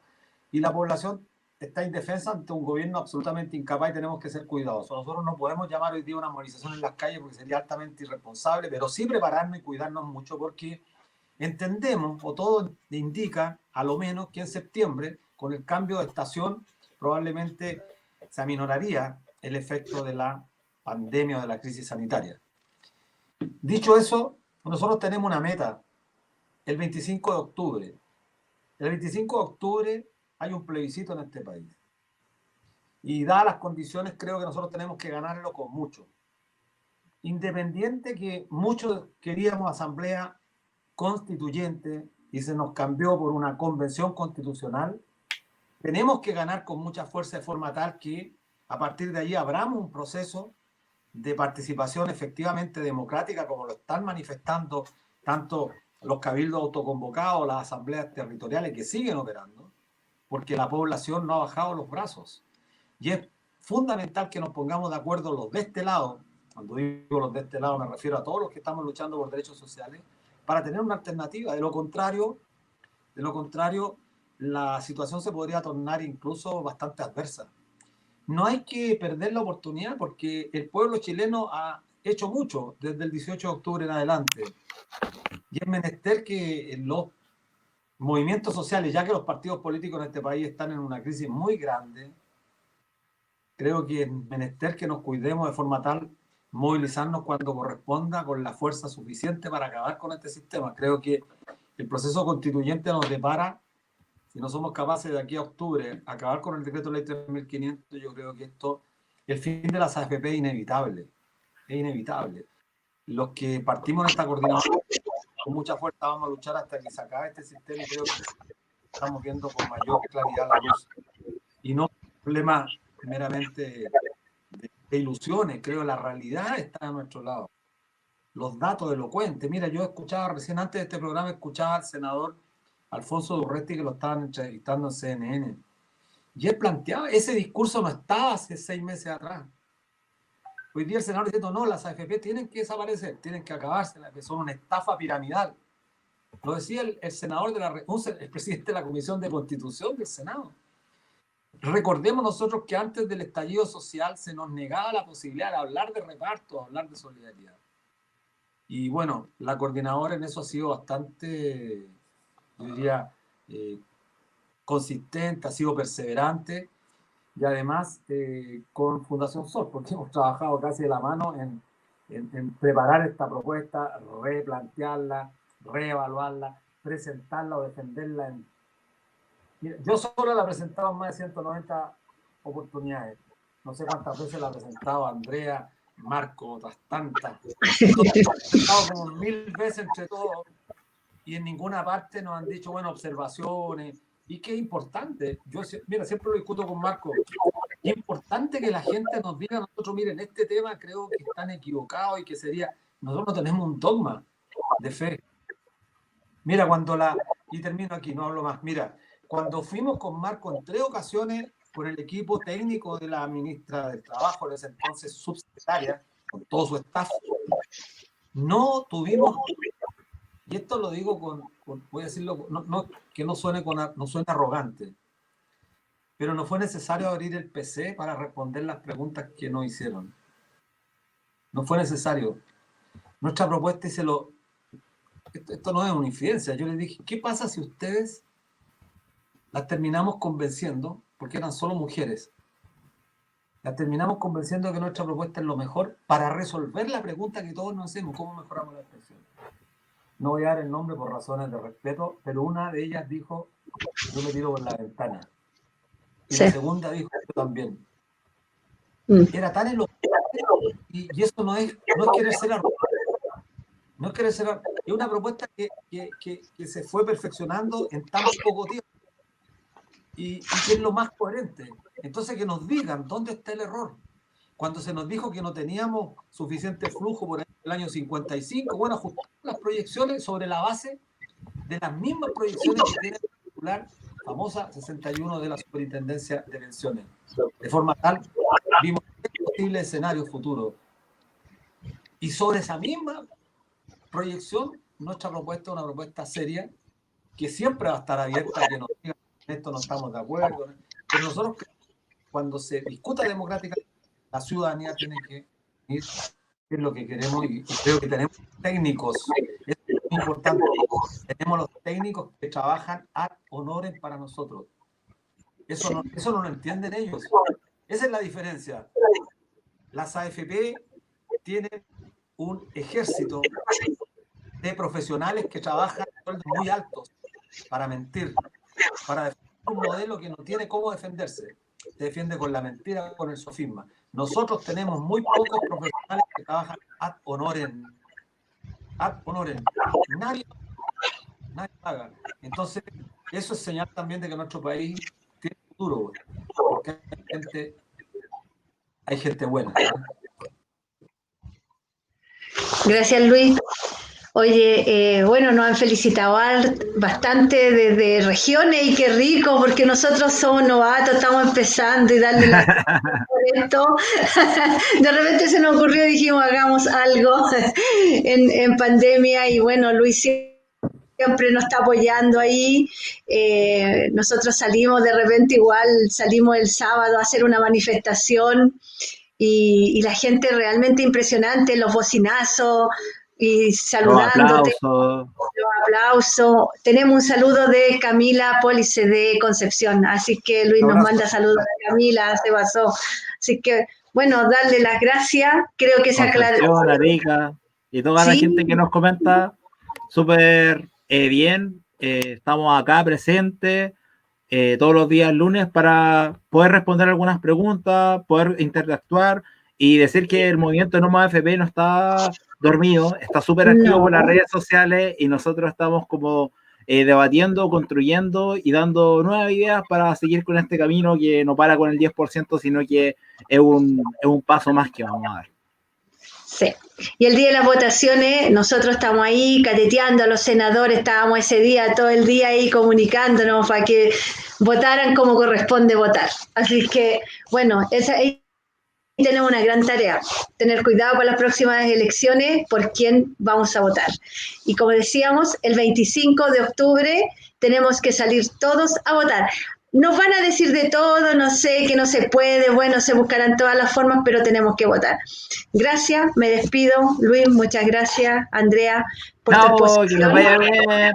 Y la población está indefensa ante un gobierno absolutamente incapaz y tenemos que ser cuidadosos. Nosotros no podemos llamar hoy día una movilización en las calles porque sería altamente irresponsable, pero sí prepararnos y cuidarnos mucho porque entendemos, o todo indica, a lo menos, que en septiembre, con el cambio de estación, probablemente se aminoraría el efecto de la pandemia o de la crisis sanitaria. Dicho eso, nosotros tenemos una meta, el 25 de octubre. El 25 de octubre hay un plebiscito en este país. Y dadas las condiciones, creo que nosotros tenemos que ganarlo con mucho. Independiente que muchos queríamos asamblea constituyente y se nos cambió por una convención constitucional, tenemos que ganar con mucha fuerza de forma tal que a partir de allí abramos un proceso de participación efectivamente democrática como lo están manifestando tanto los cabildos autoconvocados, las asambleas territoriales que siguen operando, porque la población no ha bajado los brazos. Y es fundamental que nos pongamos de acuerdo los de este lado, cuando digo los de este lado me refiero a todos los que estamos luchando por derechos sociales, para tener una alternativa. De lo contrario, la situación se podría tornar incluso bastante adversa. No hay que perder la oportunidad porque el pueblo chileno hecho mucho desde el 18 de octubre en adelante. Y es menester que los movimientos sociales, ya que los partidos políticos en este país están en una crisis muy grande, creo que es menester que nos cuidemos de forma tal, movilizarnos cuando corresponda con la fuerza suficiente para acabar con este sistema. Creo que el proceso constituyente nos depara, si no somos capaces de aquí a octubre acabar con el decreto ley 3.500, yo creo que esto, el fin de las AFP es inevitable. Es inevitable. Los que partimos en esta coordinadora con mucha fuerza vamos a luchar hasta que se acabe este sistema, y creo que estamos viendo con mayor claridad la luz. Y no problema meramente de ilusiones, creo que la realidad está a nuestro lado. Los datos elocuentes. Mira, yo escuchaba recién antes de este programa, escuchaba al senador Alfonso Durresti, que lo estaban entrevistando en CNN. Y él planteaba, ese discurso no estaba hace 6 meses atrás. Hoy día el senador diciendo, no, las AFP tienen que desaparecer, tienen que acabarse, que son una estafa piramidal. Lo decía el senador, el presidente de la Comisión de Constitución del Senado. Recordemos nosotros que antes del estallido social se nos negaba la posibilidad de hablar de reparto, hablar de solidaridad. Y bueno, la coordinadora en eso ha sido bastante, yo diría, consistente, ha sido perseverante, y además con Fundación Sol, porque hemos trabajado casi de la mano en preparar esta propuesta, replantearla, reevaluarla, presentarla o defenderla. Mira, yo solo la he presentado en más de 190 oportunidades. No sé cuántas veces la ha presentado Andrea, Marco, otras tantas. Nos hemos presentado como 1000 veces entre todos, y en ninguna parte nos han dicho, bueno, observaciones. Y que es importante, yo mira, siempre lo discuto con Marco, es importante que la gente nos diga a nosotros, miren, este tema creo que están equivocados, y que sería, nosotros no tenemos un dogma de fe. Mira, y termino aquí, no hablo más, mira, cuando fuimos con Marco en 3 ocasiones con el equipo técnico de la ministra del Trabajo, de ese entonces subsecretaria, con todo su staff, no tuvimos, y esto lo digo voy a decirlo, que no suene arrogante, pero no fue necesario abrir el PC para responder las preguntas que nos hicieron. No fue necesario. Nuestra propuesta, esto no es una infidencia, yo les dije, ¿qué pasa si ustedes las terminamos convenciendo, porque eran solo mujeres, las terminamos convenciendo de que nuestra propuesta es lo mejor para resolver la pregunta que todos nos hacemos, ¿cómo mejoramos la pensión? No voy a dar el nombre por razones de respeto, pero una de ellas dijo, yo me tiro por la ventana. Y sí. La segunda dijo, yo también. Era tan elocuente, y eso no es querer ser arrogante. No es querer ser arrogante. Es una propuesta que se fue perfeccionando en tan poco tiempo. Y que es lo más coherente. Entonces, que nos digan dónde está el error. Cuando se nos dijo que no teníamos suficiente flujo por el año 55, bueno, ajustamos las proyecciones sobre la base de las mismas proyecciones que tiene la circular famosa 61 de la Superintendencia de Pensiones. De forma tal, vimos posibles escenarios futuros. Y sobre esa misma proyección, nuestra propuesta es una propuesta seria, que siempre va a estar abierta a que nos digan, en esto no estamos de acuerdo. Pero nosotros, cuando se discuta democráticamente, la ciudadanía tiene que ir, qué es lo que queremos, y creo que tenemos técnicos, es muy importante, tenemos los técnicos que trabajan ad honorem para nosotros. Eso no lo entienden ellos. Esa es la diferencia. Las AFP tienen un ejército de profesionales que trabajan a sueldos muy altos para mentir, para defender un modelo que no tiene cómo defenderse. Se defiende con la mentira, con el sofisma. Nosotros tenemos muy pocos profesionales que trabajan ad honorem. Ad honorem. Nadie paga. Entonces, eso es señal también de que nuestro país tiene futuro, porque hay gente buena, ¿no? Gracias, Luis. Oye, bueno, nos han felicitado bastante desde regiones, y qué rico, porque nosotros somos novatos, estamos empezando, y darle por esto. De repente se nos ocurrió, dijimos, hagamos algo en pandemia, y bueno, Luis siempre nos está apoyando ahí. Nosotros salimos de repente, igual salimos el sábado a hacer una manifestación y la gente realmente impresionante, los bocinazos y Los saludándote, aplausos. los aplausos. Tenemos un saludo de Camila Pólice de Concepción, así que Luis Un nos abrazo. manda saludos de Camila, se basó. Así que, bueno, darle las gracias, creo que se aclaró. Concepción, Arica y toda la Sí. gente que nos comenta, súper bien. Estamos acá presentes todos los días lunes para poder responder algunas preguntas, poder interactuar y decir que el movimiento No Más AFP no está dormido, está súper activo No. por las redes sociales y nosotros estamos como debatiendo, construyendo y dando nuevas ideas para seguir con este camino que no para con el 10%, sino que es un paso más que vamos a dar. Sí. Y el día de las votaciones, nosotros estamos ahí cateteando a los senadores, estábamos ese día, todo el día ahí comunicándonos para que votaran como corresponde votar. Así que, bueno, ahí tenemos una gran tarea, tener cuidado para las próximas elecciones por quién vamos a votar. Y como decíamos, el 25 de octubre tenemos que salir todos a votar. Nos van a decir de todo, no sé, que no se puede, bueno, se buscarán todas las formas, pero tenemos que votar. Gracias, me despido. Luis, muchas gracias. Andrea, por tu Chao, que exposición. les vaya bien.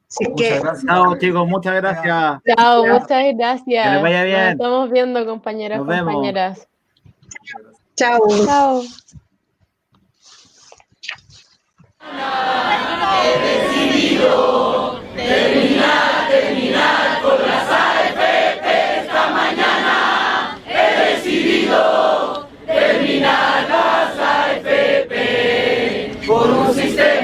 Así Muchas que, gracias. Chao, chicos, muchas gracias. Chao, Ya. muchas gracias. Que les vaya bien. Nos estamos viendo, compañeros, Nos vemos. compañeras. chao. Chao. Por un sistema